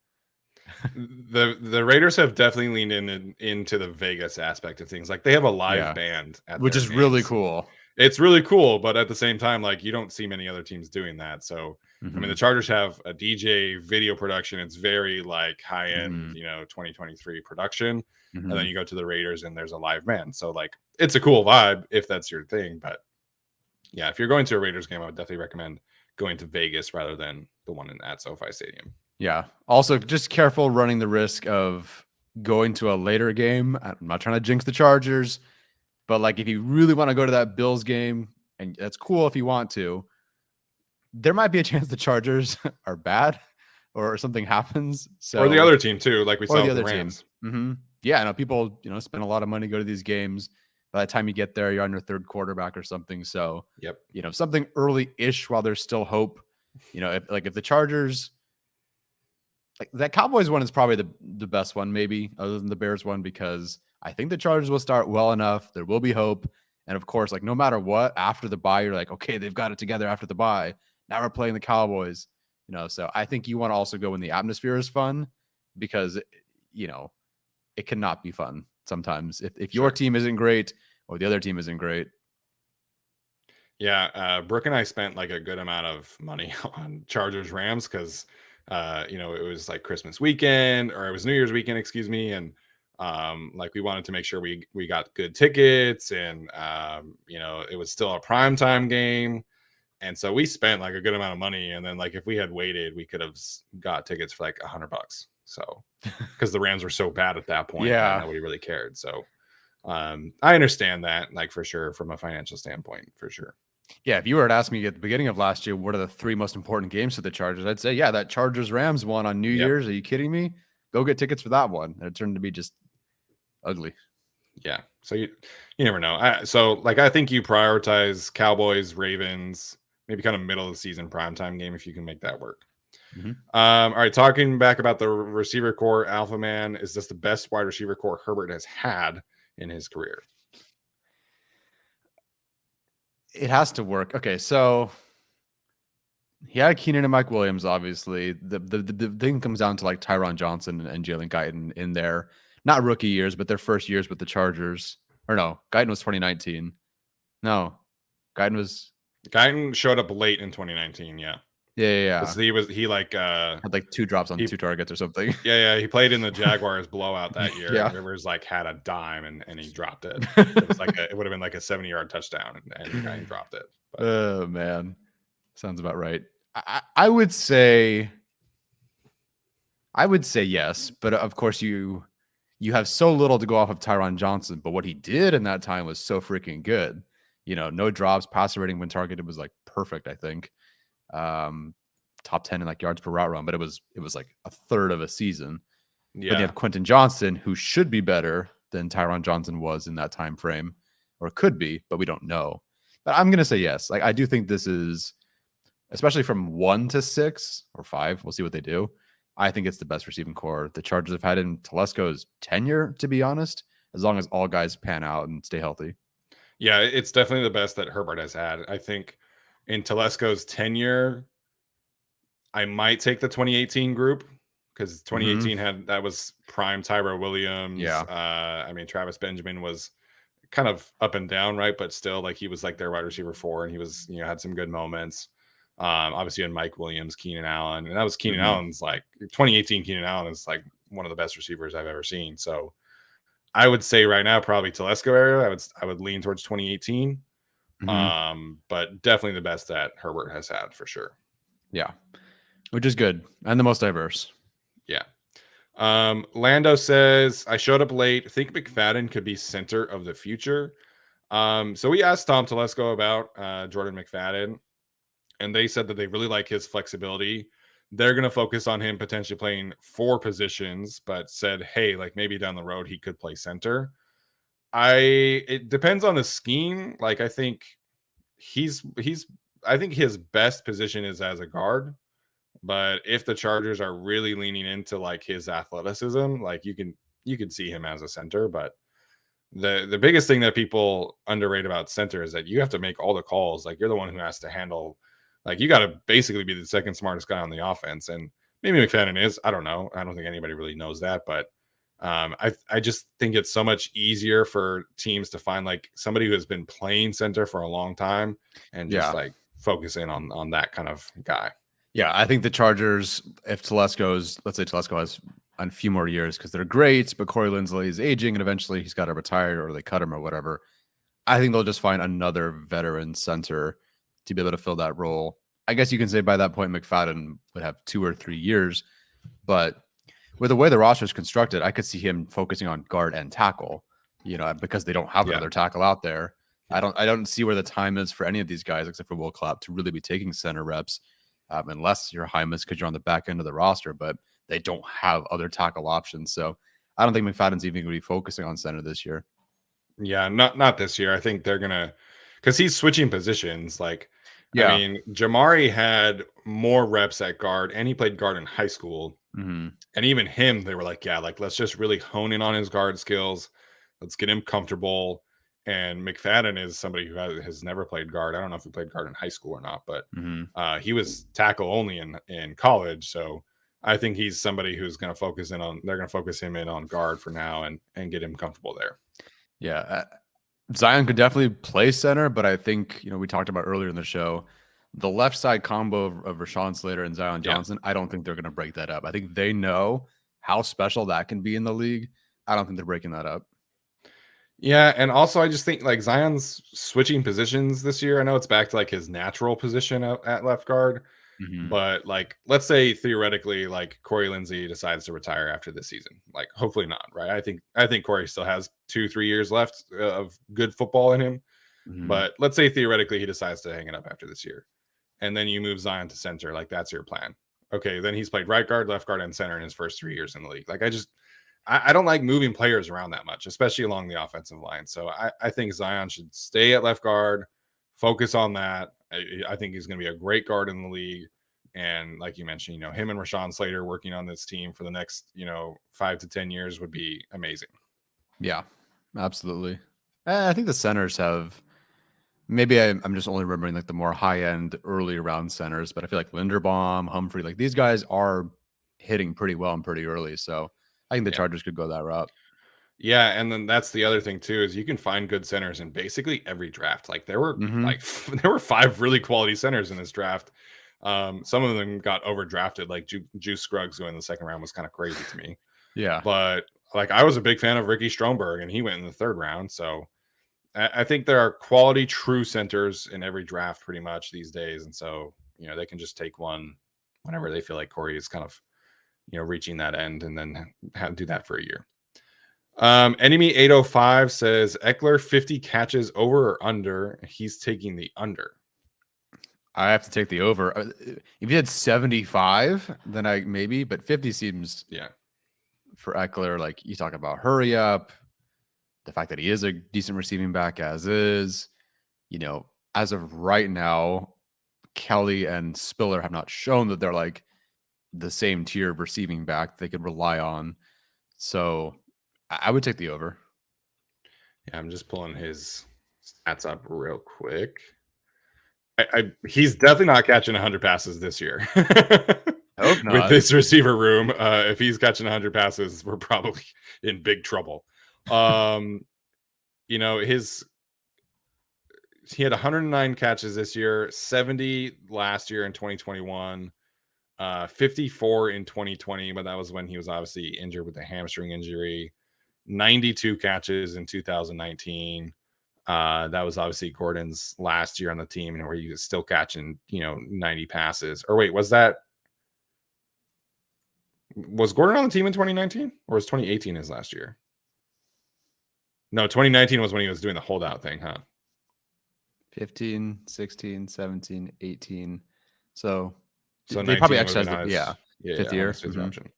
S1: The Raiders have definitely leaned into the Vegas aspect of things. Like they have a live band,
S3: which is really cool.
S1: It's really cool, but at the same time, like you don't see many other teams doing that. So, I mean, the Chargers have a DJ video production. It's very like high end, 2023 production. And then you go to the Raiders and there's a live band. So like, it's a cool vibe if that's your thing. But yeah, if you're going to a Raiders game, I would definitely recommend going to Vegas rather than the one at SoFi Stadium.
S3: Yeah. Also, just careful running the risk of going to a later game. I'm not trying to jinx the Chargers, but like if you really want to go to that Bills game, and that's cool if you want to, there might be a chance the Chargers are bad or something happens. So
S1: or the other team too, like we saw with the Rams.
S3: Yeah, I know people, spend a lot of money to go to these games. By the time you get there, you're on your third quarterback or something. So, something early-ish while there's still hope. If the Chargers, like that Cowboys one is probably the best one, maybe other than the Bears one, because I think the Chargers will start well enough. There will be hope. And of course, like no matter what, after the bye, you're like, okay, they've got it together after the bye. Now we're playing the Cowboys, so I think you want to also go when the atmosphere is fun because, it cannot be fun sometimes if your team isn't great or the other team isn't great.
S1: Yeah. Brooke and I spent like a good amount of money on Chargers Rams because, it was like Christmas weekend or it was New Year's weekend, excuse me. And like we wanted to make sure we got good tickets and, it was still a primetime game. And so we spent like a good amount of money. And then like, if we had waited, we could have got tickets for like $100. So, because the Rams were so bad at that point, nobody really cared. So, I understand that, like for sure, from a financial standpoint, for sure.
S3: Yeah, if you were to ask me at the beginning of last year, what are the 3 most important games for the Chargers? I'd say, that Chargers Rams one on New Year's. Are you kidding me? Go get tickets for that one. And it turned to be just ugly.
S1: Yeah. So you never know. I think you prioritize Cowboys, Ravens, maybe kind of middle of the season primetime game if you can make that work.
S3: Mhm.
S1: All right, talking back about the receiver core, Alpha Man, is this the best wide receiver core Herbert has had in his career?
S3: It has to work. Okay, so he had Keenan and Mike Williams, obviously. The thing comes down to like Tyron Johnson and Jalen Guyton in their not rookie years, but their first years with the Chargers. Or no, Guyton was 2019. No,
S1: Guyton showed up late in 2019, yeah.
S3: Yeah.
S1: He
S3: Had like 2 drops on 2 targets or something.
S1: Yeah, he played in the Jaguars blowout that year.
S3: Yeah.
S1: And Rivers like had a dime and he dropped it. It was like it would have been like a 70-yard touchdown and he dropped it. But.
S3: Oh man, sounds about right. I would say yes, but of course you have so little to go off of Tyron Johnson, but what he did in that time was so freaking good. No drops, passer rating when targeted was like perfect, I think. Top 10 in like yards per route run, but it was like a third of a season. Yeah. But you have Quentin Johnson, who should be better than Tyron Johnson was in that time frame, or could be, but we don't know. But I'm gonna say yes. Like I do think this is, especially from 1 to 6 or 5, we'll see what they do. I think it's the best receiving core the Chargers have had in Telesco's tenure, to be honest, as long as all guys pan out and stay healthy.
S1: Yeah, it's definitely the best that Herbert has had. I think in Telesco's tenure, I might take the 2018 group because 2018 that was prime Tyrell Williams.
S3: Yeah.
S1: I mean, Travis Benjamin was kind of up and down, right? But still, like he was like their wide receiver 4, and he was, had some good moments. Obviously, in Mike Williams, Keenan Allen, and that was Keenan Allen's like 2018. Keenan Allen is like one of the best receivers I've ever seen. So I would say right now, probably Telesco area. I would lean towards 2018. But definitely the best that Herbert has had for sure.
S3: Yeah. Which is good and the most diverse.
S1: Yeah. Lando says, I showed up late. Think McFadden could be center of the future. So we asked Tom Telesco about Jordan McFadden, and they said that they really like his flexibility. They're going to focus on him potentially playing 4 positions, but said, hey, like maybe down the road he could play center. It depends on the scheme. Like I think I think his best position is as a guard. But if the Chargers are really leaning into like his athleticism, like you can see him as a center. But the biggest thing that people underrate about center is that you have to make all the calls. Like you're the one who has to handle, like you got to basically be the second smartest guy on the offense. And maybe McFadden is, I don't know. I don't think anybody really knows that, but I just think it's so much easier for teams to find like somebody who has been playing center for a long time and just like focus in on that kind of guy.
S3: Yeah, I think the Chargers, if let's say Telesco has a few more years because they're great, but Corey Linsley is aging and eventually he's got to retire or they cut him or whatever. I think they'll just find another veteran center to be able to fill that role. I guess you can say by that point McFadden would have 2 or 3 years, but with the way the roster is constructed, I could see him focusing on guard and tackle, because they don't have another tackle out there. I don't see where the time is for any of these guys except for Will Clapp to really be taking center reps. Unless you're Hymas because you're on the back end of the roster, but they don't have other tackle options. So I don't think McFadden's even going to be focusing on center this year.
S1: Yeah, not this year. I think they're going to, because he's switching positions. Like, I mean, Jamari had more reps at guard and he played guard in high school. And even him, they were like, yeah, like let's just really hone in on his guard skills. Let's get him comfortable. And McFadden is somebody who has never played guard. I don't know if he played guard in high school or not, but he was tackle only in college. So I think he's somebody who's going to they're going to focus him in on guard for now and get him comfortable there.
S3: Yeah. Zion could definitely play center, but I think, we talked about earlier in the show, the left side combo of Rashawn Slater and Zion Johnson, I don't think they're going to break that up. I think they know how special that can be in the league. I don't think they're breaking that up.
S1: Yeah, and also I just think like Zion's switching positions this year. I know it's back to like his natural position at left guard, but like let's say theoretically like Corey Linsley decides to retire after this season. Like hopefully not, right? I think Corey still has 2-3 years left of good football in him. But let's say theoretically he decides to hang it up after this year. And then you move Zion to center, like that's your plan. Okay, then he's played right guard, left guard, and center in his first 3 years in the league. Like I don't like moving players around that much, especially along the offensive line. So I think Zion should stay at left guard, focus on that. I think he's going to be a great guard in the league. And like you mentioned, you know, him and Rashawn Slater working on this team for the next, you know, 5 to 10 years would be amazing.
S3: Yeah, absolutely. I think the centers have, maybe I'm just only remembering like the more high end early round centers, but I feel like Linderbaum, Humphrey, like these guys are hitting pretty well and pretty early. So I think the Chargers could go that route.
S1: Yeah, and then that's the other thing too is you can find good centers in basically every draft. Like there were like there were 5 really quality centers in this draft. Some of them got overdrafted. Like Juice Scruggs going in the second round was kind of crazy to me.
S3: Yeah,
S1: But like I was a big fan of Ricky Stromberg, and he went in the 3rd round. So I think there are quality true centers in every draft pretty much these days, and so you know they can just take one whenever they feel like Corey is kind of reaching that end, and then do that for a year. Enemy 805 says Eckler 50 catches over or under. He's taking the under.
S3: I have to take the over. If you had 75, then I maybe, but 50 seems for Eckler. Like you talk about hurry up, the fact that he is a decent receiving back as is, as of right now, Kelly and Spiller have not shown that they're like the same tier of receiving back they could rely on. So I would take the over.
S1: Yeah, I'm just pulling his stats up real quick. He's definitely not catching 100 passes this year.
S3: Hope not.
S1: With this receiver room, if he's catching 100 passes, we're probably in big trouble. He had 109 catches this year, 70 last year in 2021, 54 in 2020, but that was when he was obviously injured with a hamstring injury. 92 catches in 2019. That was obviously Gordon's last year on the team, and where he was still catching, 90 passes. Or wait, was Gordon on the team in 2019, or was 2018 his last year? No, 2019 was when he was doing the holdout thing, huh?
S3: 15, 16, 17, 18. So
S1: they
S3: probably exercised fifth year.
S1: Option.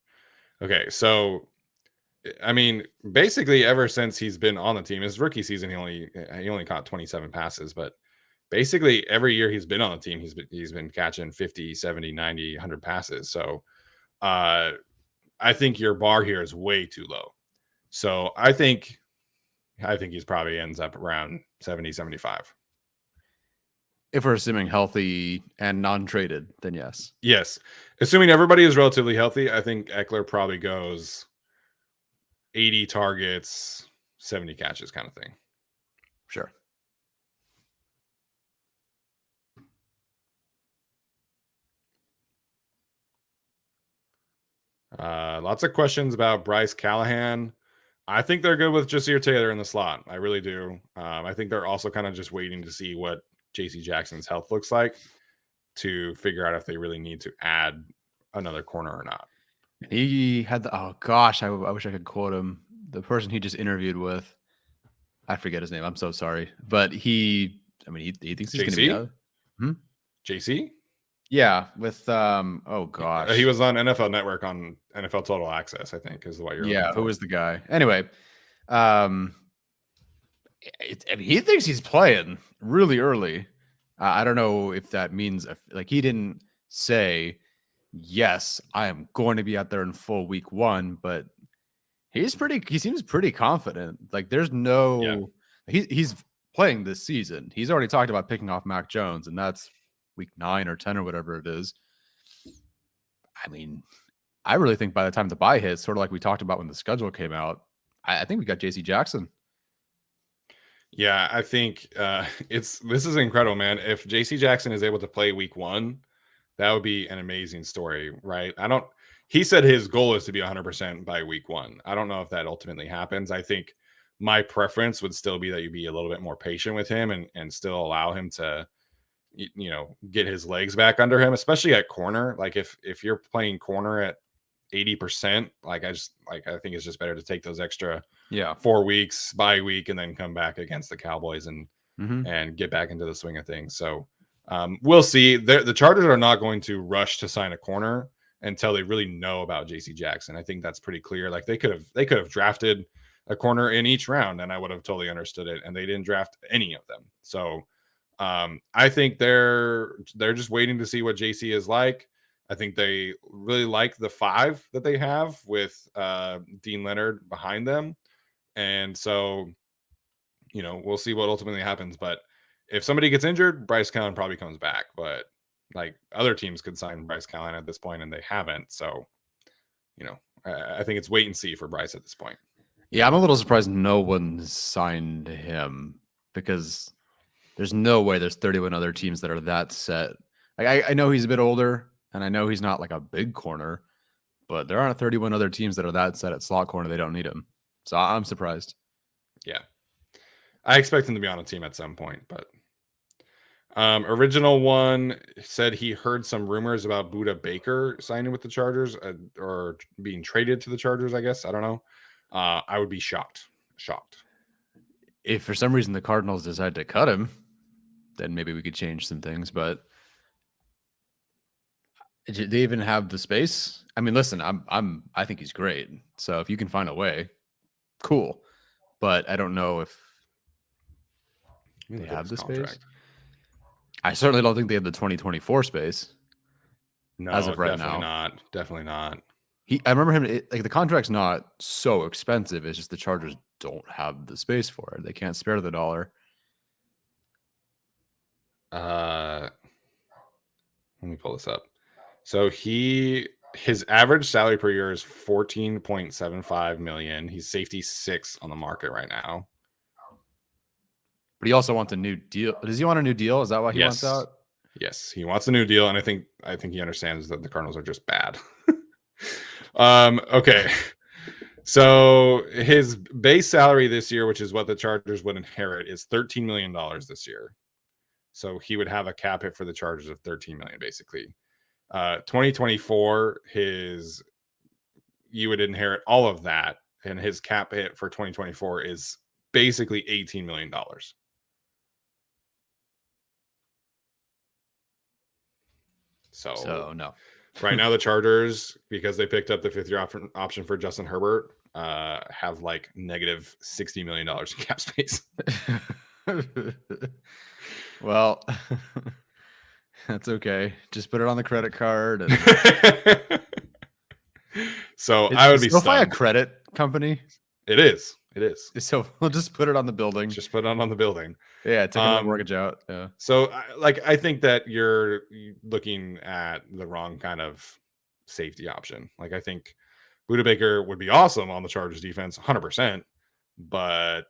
S1: Okay, so I mean, basically ever since he's been on the team, his rookie season he only caught 27 passes, but basically every year he's been on the team, he's been catching 50, 70, 90, 100 passes. So I think your bar here is way too low. So I think he's probably ends up around 70, 75.
S3: If we're assuming healthy and non-traded, then yes.
S1: Yes. Assuming everybody is relatively healthy, I think Eckler probably goes 80 targets, 70 catches kind of thing.
S3: Sure.
S1: Lots of questions about Bryce Callahan. I think they're good with Jasir Taylor in the slot. I really do. I think they're also kind of just waiting to see what J.C. Jackson's health looks like to figure out if they really need to add another corner or not.
S3: He had I wish I could quote him. The person he just interviewed with, I forget his name. I'm so sorry, but he thinks he's going to be out.
S1: JC?
S3: Yeah, with he
S1: was on NFL Network on NFL Total Access, I think, is what you're.
S3: Yeah, who was the guy? Anyway, he thinks he's playing really early. I don't know if that means like he didn't say, yes, I am going to be out there in full week 1, but he seems pretty confident. Like there's he's playing this season. He's already talked about picking off Mac Jones, and that's week 9 or 10 or whatever it is. I mean, I really think by the time the bye hits, sort of like we talked about when the schedule came out, I think we got JC Jackson.
S1: Yeah, I think this is incredible, man. If JC Jackson is able to play week 1, that would be an amazing story, right? He said his goal is to be 100% by week 1. I don't know if that ultimately happens. I think my preference would still be that you be a little bit more patient with him and still allow him to, get his legs back under him, especially at corner. Like if you're playing corner at 80%, I think it's just better to take those extra 4 weeks, bye week, and then come back against the Cowboys and get back into the swing of things. So we'll see. The Chargers are not going to rush to sign a corner until they really know about JC Jackson. I think that's pretty clear. Like they could have drafted a corner in each round, and I would have totally understood it. And they didn't draft any of them. So I think they're just waiting to see what JC is like. I think they really like the 5 that they have with Dean Leonard behind them. And so, we'll see what ultimately happens. But if somebody gets injured, Bryce Callen probably comes back. But like other teams could sign Bryce Callen at this point, and they haven't. So, I think it's wait and see for Bryce at this point.
S3: Yeah, I'm a little surprised no one signed him because there's no way there's 31 other teams that are that set. I know he's a bit older, and I know he's not like a big corner, but there aren't 31 other teams that are that set at slot corner. They don't need him. So I'm surprised.
S1: Yeah. I expect him to be on a team at some point, but original one said he heard some rumors about Budda Baker signing with the Chargers or being traded to the Chargers, I guess. I don't know. I would be shocked.
S3: If for some reason the Cardinals decide to cut him, then maybe we could change some things, but do they even have the space? I mean, listen, I think he's great. So if you can find a way, cool. But I don't know if they have the space. I certainly don't think they have the 2024 space.
S1: No,
S3: as of right
S1: definitely
S3: now.
S1: Definitely not.
S3: I remember him, like the contract's not so expensive. It's just the Chargers don't have the space for it. They can't spare the dollar.
S1: Let me pull this up. So his average salary per year is $14.75 million. He's safety 6 on the market right now.
S3: But he also wants a new deal. Does he want a new deal? Is that why he wants out?
S1: Yes, he wants a new deal, and I think he understands that the Cardinals are just bad. Okay. So his base salary this year, which is what the Chargers would inherit, is $13 million this year. So he would have a cap hit for the Chargers of $13 million, basically. 2024, you would inherit all of that, and his cap hit for 2024 is basically $18 million. So
S3: no.
S1: Right now, the Chargers, because they picked up the 5th-year option for Justin Herbert, have like negative $60 million in cap space.
S3: Well, that's okay. Just put it on the credit card.
S1: So I would be stunned.
S3: A credit company?
S1: It is.
S3: So we'll just put it on the building.
S1: Just put it on the building.
S3: Yeah, take the mortgage out. Yeah.
S1: So I think that you're looking at the wrong kind of safety option. Like I think Budda Baker would be awesome on the Chargers defense, 100%, but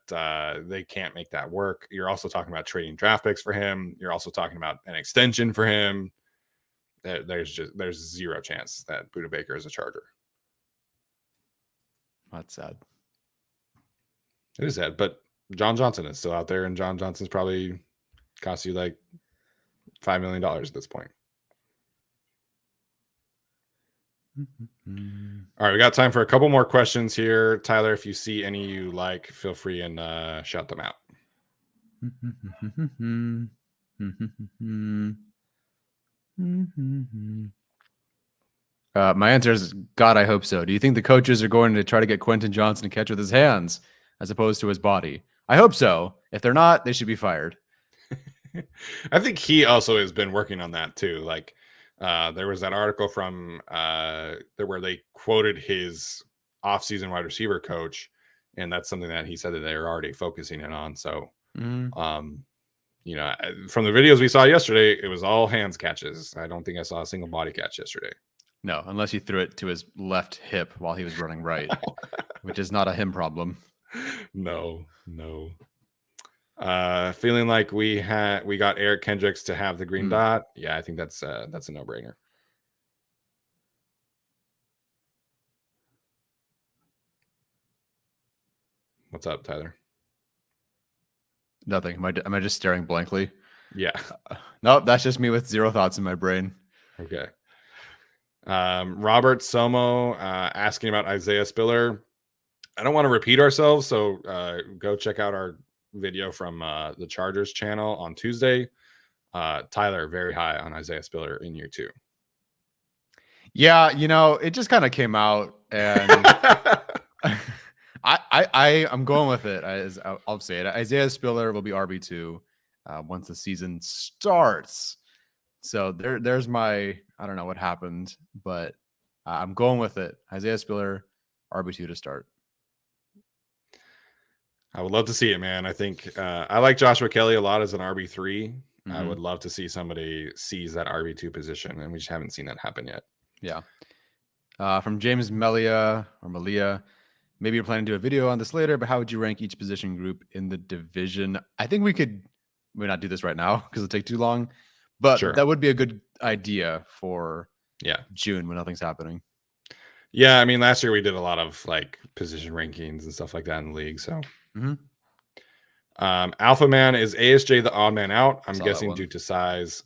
S1: they can't make that work. You're also talking about trading draft picks for him. You're also talking about an extension for him. There's zero chance that Budda Baker is a Charger.
S3: That's sad.
S1: It is sad, but John Johnson is still out there, and John Johnson's probably cost you like $5 million at this point. All right, we got time for a couple more questions here. Tyler, if you see any you like, feel free and shout them out.
S3: My answer is God, I hope so. Do you think the coaches are going to try to get Quentin Johnson to catch with his hands as opposed to his body? I hope so. If they're not, they should be fired.
S1: I think he also has been working on that too. Like there was that article from where they quoted his offseason wide receiver coach, and that's something that he said that they were already focusing in on. So, from the videos we saw yesterday, it was all hands catches. I don't think I saw a single body catch yesterday.
S3: No, unless he threw it to his left hip while he was running right, which is not a him problem.
S1: No. Feeling like we got Eric Kendricks to have the green dot. Yeah, I think that's a no-brainer. What's up, Tyler?
S3: Nothing. Am I just staring blankly?
S1: Yeah.
S3: Nope, that's just me with zero thoughts in my brain.
S1: Okay. Robert Somo asking about Isaiah Spiller. I don't want to repeat ourselves, so go check out our video from the Chargers channel on Tuesday. Tyler, very high on Isaiah Spiller in year 2.
S3: Yeah, it just kind of came out, and I'm going with it. I'll say it. Isaiah Spiller will be RB2 once the season starts. So there's my, I don't know what happened, but I'm going with it. Isaiah Spiller, RB2 to start.
S1: I would love to see it, man. I think I like Joshua Kelly a lot as an RB3. I
S3: Mhm.
S1: would love to see somebody seize that RB2 position, and we just haven't seen that happen yet.
S3: Yeah. From James Melia, maybe you're planning to do a video on this later, but how would you rank each position group in the division? I think we could not do this right now because it'll take too long, but
S1: Sure.
S3: that would be a good idea for
S1: Yeah.
S3: June when nothing's happening.
S1: Yeah, I mean, last year we did a lot of like position rankings and stuff like that in the league. So, Alpha Man, is ASJ the odd man out? I'm guessing due to size.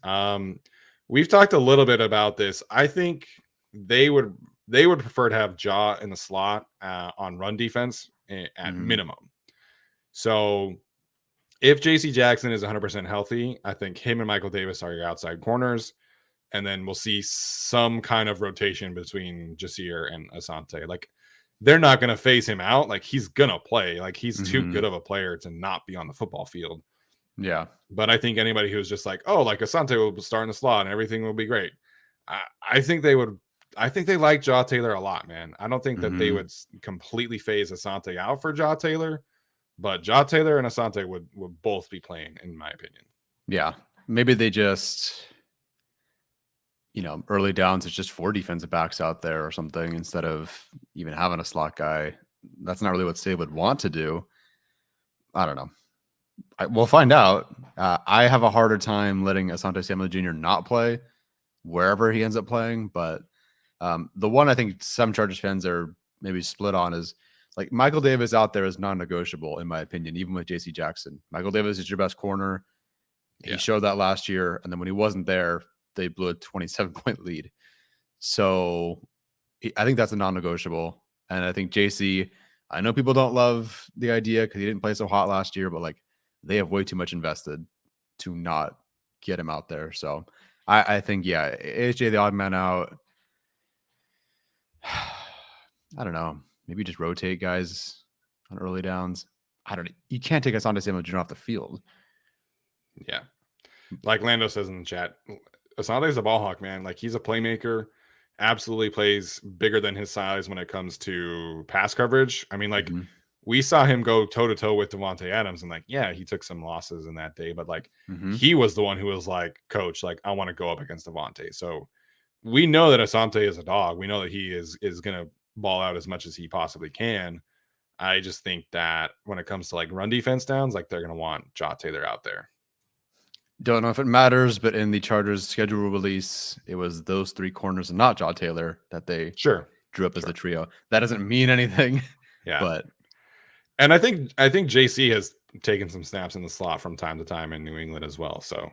S1: We've talked a little bit about this. I think they would prefer to have Jaw in the slot on run defense at minimum. So, if JC Jackson is 100% healthy, I think him and Michael Davis are your outside corners. And then we'll see some kind of rotation between Jasir and Asante. Like, they're not going to phase him out. Like, he's going to play. Like, he's too good of a player to not be on the football field.
S3: Yeah.
S1: But I think anybody who's just like, oh, like Asante will start in the slot and everything will be great. I think they would. I think they like Jaw Taylor a lot, man. I don't think that they would completely phase Asante out for Jaw Taylor. But Jaw Taylor and Asante would both be playing, in my opinion.
S3: Yeah. Maybe they just, early downs, it's just 4 defensive backs out there or something instead of even having a slot guy. That's not really what State would want to do. I don't know. We'll find out. I have a harder time letting Asante Samuel Jr. not play wherever he ends up playing. But the one I think some Chargers fans are maybe split on is, like, Michael Davis out there is non-negotiable, in my opinion, even with JC Jackson. Michael Davis is your best corner. He showed that last year. And then when he wasn't there, they blew a 27-point lead. So I think that's a non-negotiable. And I think JC, I know people don't love the idea because he didn't play so hot last year, but like, they have way too much invested to not get him out there. So I think, AJ the odd man out. I don't know. Maybe just rotate guys on early downs. I don't know. You can't take Asante Samuel Jr. off the field.
S1: Yeah. Like Lando says in the chat, Asante's a ball hawk, man. Like, he's a playmaker, absolutely plays bigger than his size when it comes to pass coverage. I mean, like, we saw him go toe-to-toe with Devontae Adams, and, like, yeah, he took some losses in that day, but, like, he was the one who was like, coach, like, I want to go up against Devontae. So we know that Asante is a dog. We know that he is going to ball out as much as he possibly can. I just think that when it comes to like run defense downs, like, they're going to want Jaw Taylor out there.
S3: Don't know if it matters, but in the Chargers schedule release, it was those 3 corners and not Jaw Taylor that they drew up as the trio. That doesn't mean anything.
S1: Yeah.
S3: But
S1: and I think JC has taken some snaps in the slot from time to time in New England as well. So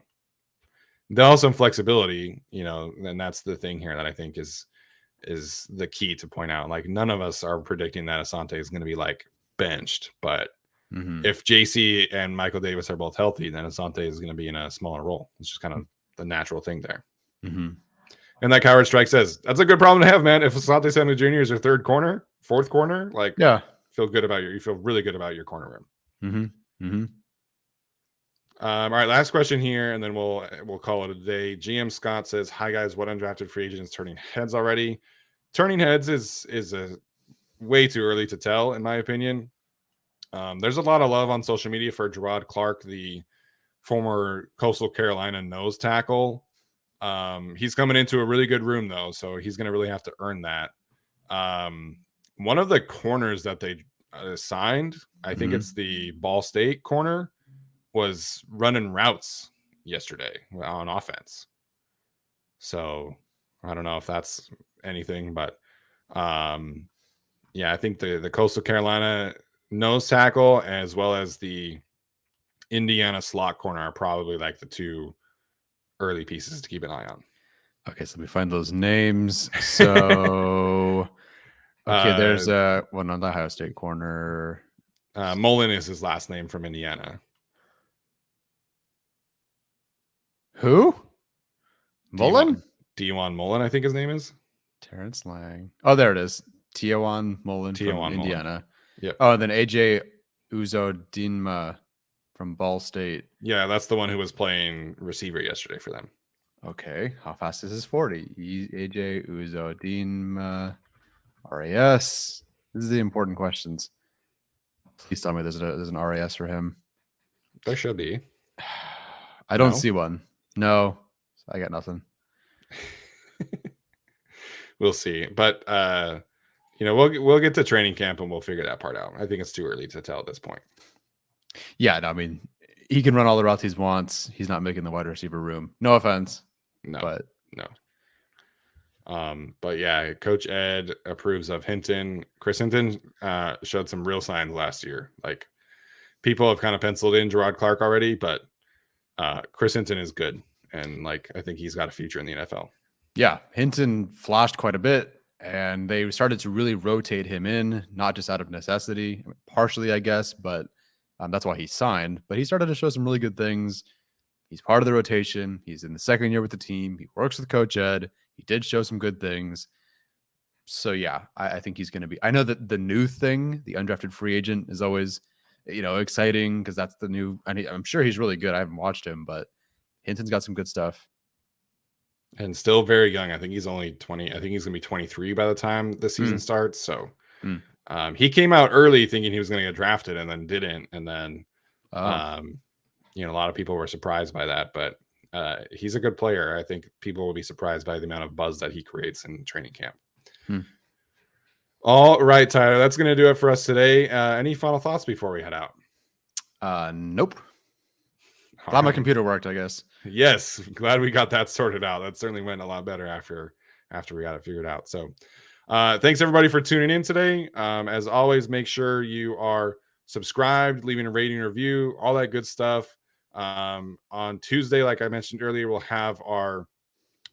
S1: they'll have some flexibility, and that's the thing here that I think is the key to point out. Like, none of us are predicting that Asante is going to be like benched, but if JC and Michael Davis are both healthy, then Asante is going to be in a smaller role. It's just kind of the natural thing there. And like Howard Strike says, that's a good problem to have, man. If Asante Samuel Jr. is your 3rd corner, 4th corner, like, you feel really good about your corner room. All right, last question here, and then we'll call it a day. GM Scott says, "Hi guys, what undrafted free agent is turning heads already?" Turning heads is a way too early to tell, in my opinion. There's a lot of love on social media for Gerard Clark, the former Coastal Carolina nose tackle. He's coming into a really good room, though, so he's going to really have to earn that. One of the corners that they signed, I think it's the Ball State corner, was running routes yesterday on offense. So I don't know if that's anything, but I think the Coastal Carolina nose tackle as well as the Indiana slot corner are probably like the 2 early pieces to keep an eye on.
S3: Okay, so let me find those names. So there's one on the Ohio State corner.
S1: Mullen is his last name from Indiana.
S3: Who? Mullen?
S1: Dion Mullen, I think his name is.
S3: Terrence Lang. Oh, there it is. Tion Mullen from Indiana.
S1: Yep.
S3: Oh, and then AJ Uzodinma from Ball State.
S1: Yeah, that's the one who was playing receiver yesterday for them.
S3: Okay. How fast is his 40? AJ Uzo, Dean, RAS. This is the important questions. Please tell me there's an RAS for him.
S1: There should be.
S3: I don't
S1: No?
S3: see one. No, I got nothing.
S1: We'll see. But we'll get to training camp and we'll figure that part out. I think it's too early to tell at this point.
S3: Yeah, no, I mean, he can run all the routes he wants. He's not making the wide receiver room. No offense.
S1: No.
S3: But
S1: But yeah, Coach Ed approves of Hinton. Chris Hinton showed some real signs last year. Like, people have kind of penciled in Gerard Clark already, but Chris Hinton is good. And like, I think he's got a future in the NFL.
S3: Yeah, Hinton flashed quite a bit, and they started to really rotate him in, not just out of necessity, partially, I guess, but that's why he signed. But he started to show some really good things. He's part of the rotation. He's in the second year with the team. He works with Coach Ed. He did show some good things. So yeah, I think he's going to be. I know that the new thing, the undrafted free agent, is always, exciting because that's the new. And I'm sure he's really good. I haven't watched him, but Hinton's got some good stuff.
S1: And still very young. I think he's only 20. I think he's going to be 23 by the time the season starts. So he came out early thinking he was going to get drafted and then didn't. And then, a lot of people were surprised by that. But he's a good player. I think people will be surprised by the amount of buzz that he creates in training camp. All right, Tyler, that's going to do it for us today. Any final thoughts before we head out?
S3: Nope. Glad my computer worked, I guess.
S1: Yes, glad we got that sorted out. That certainly went a lot better after we got it figured out. So thanks everybody for tuning in today. As always, make sure you are subscribed, leaving a rating and review, all that good stuff. On Tuesday, like I mentioned earlier, we'll have our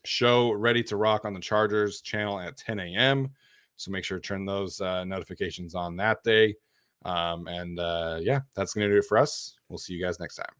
S1: show ready to rock on the Chargers channel at 10 a.m. So make sure to turn those notifications on that day. That's going to do it for us. We'll see you guys next time.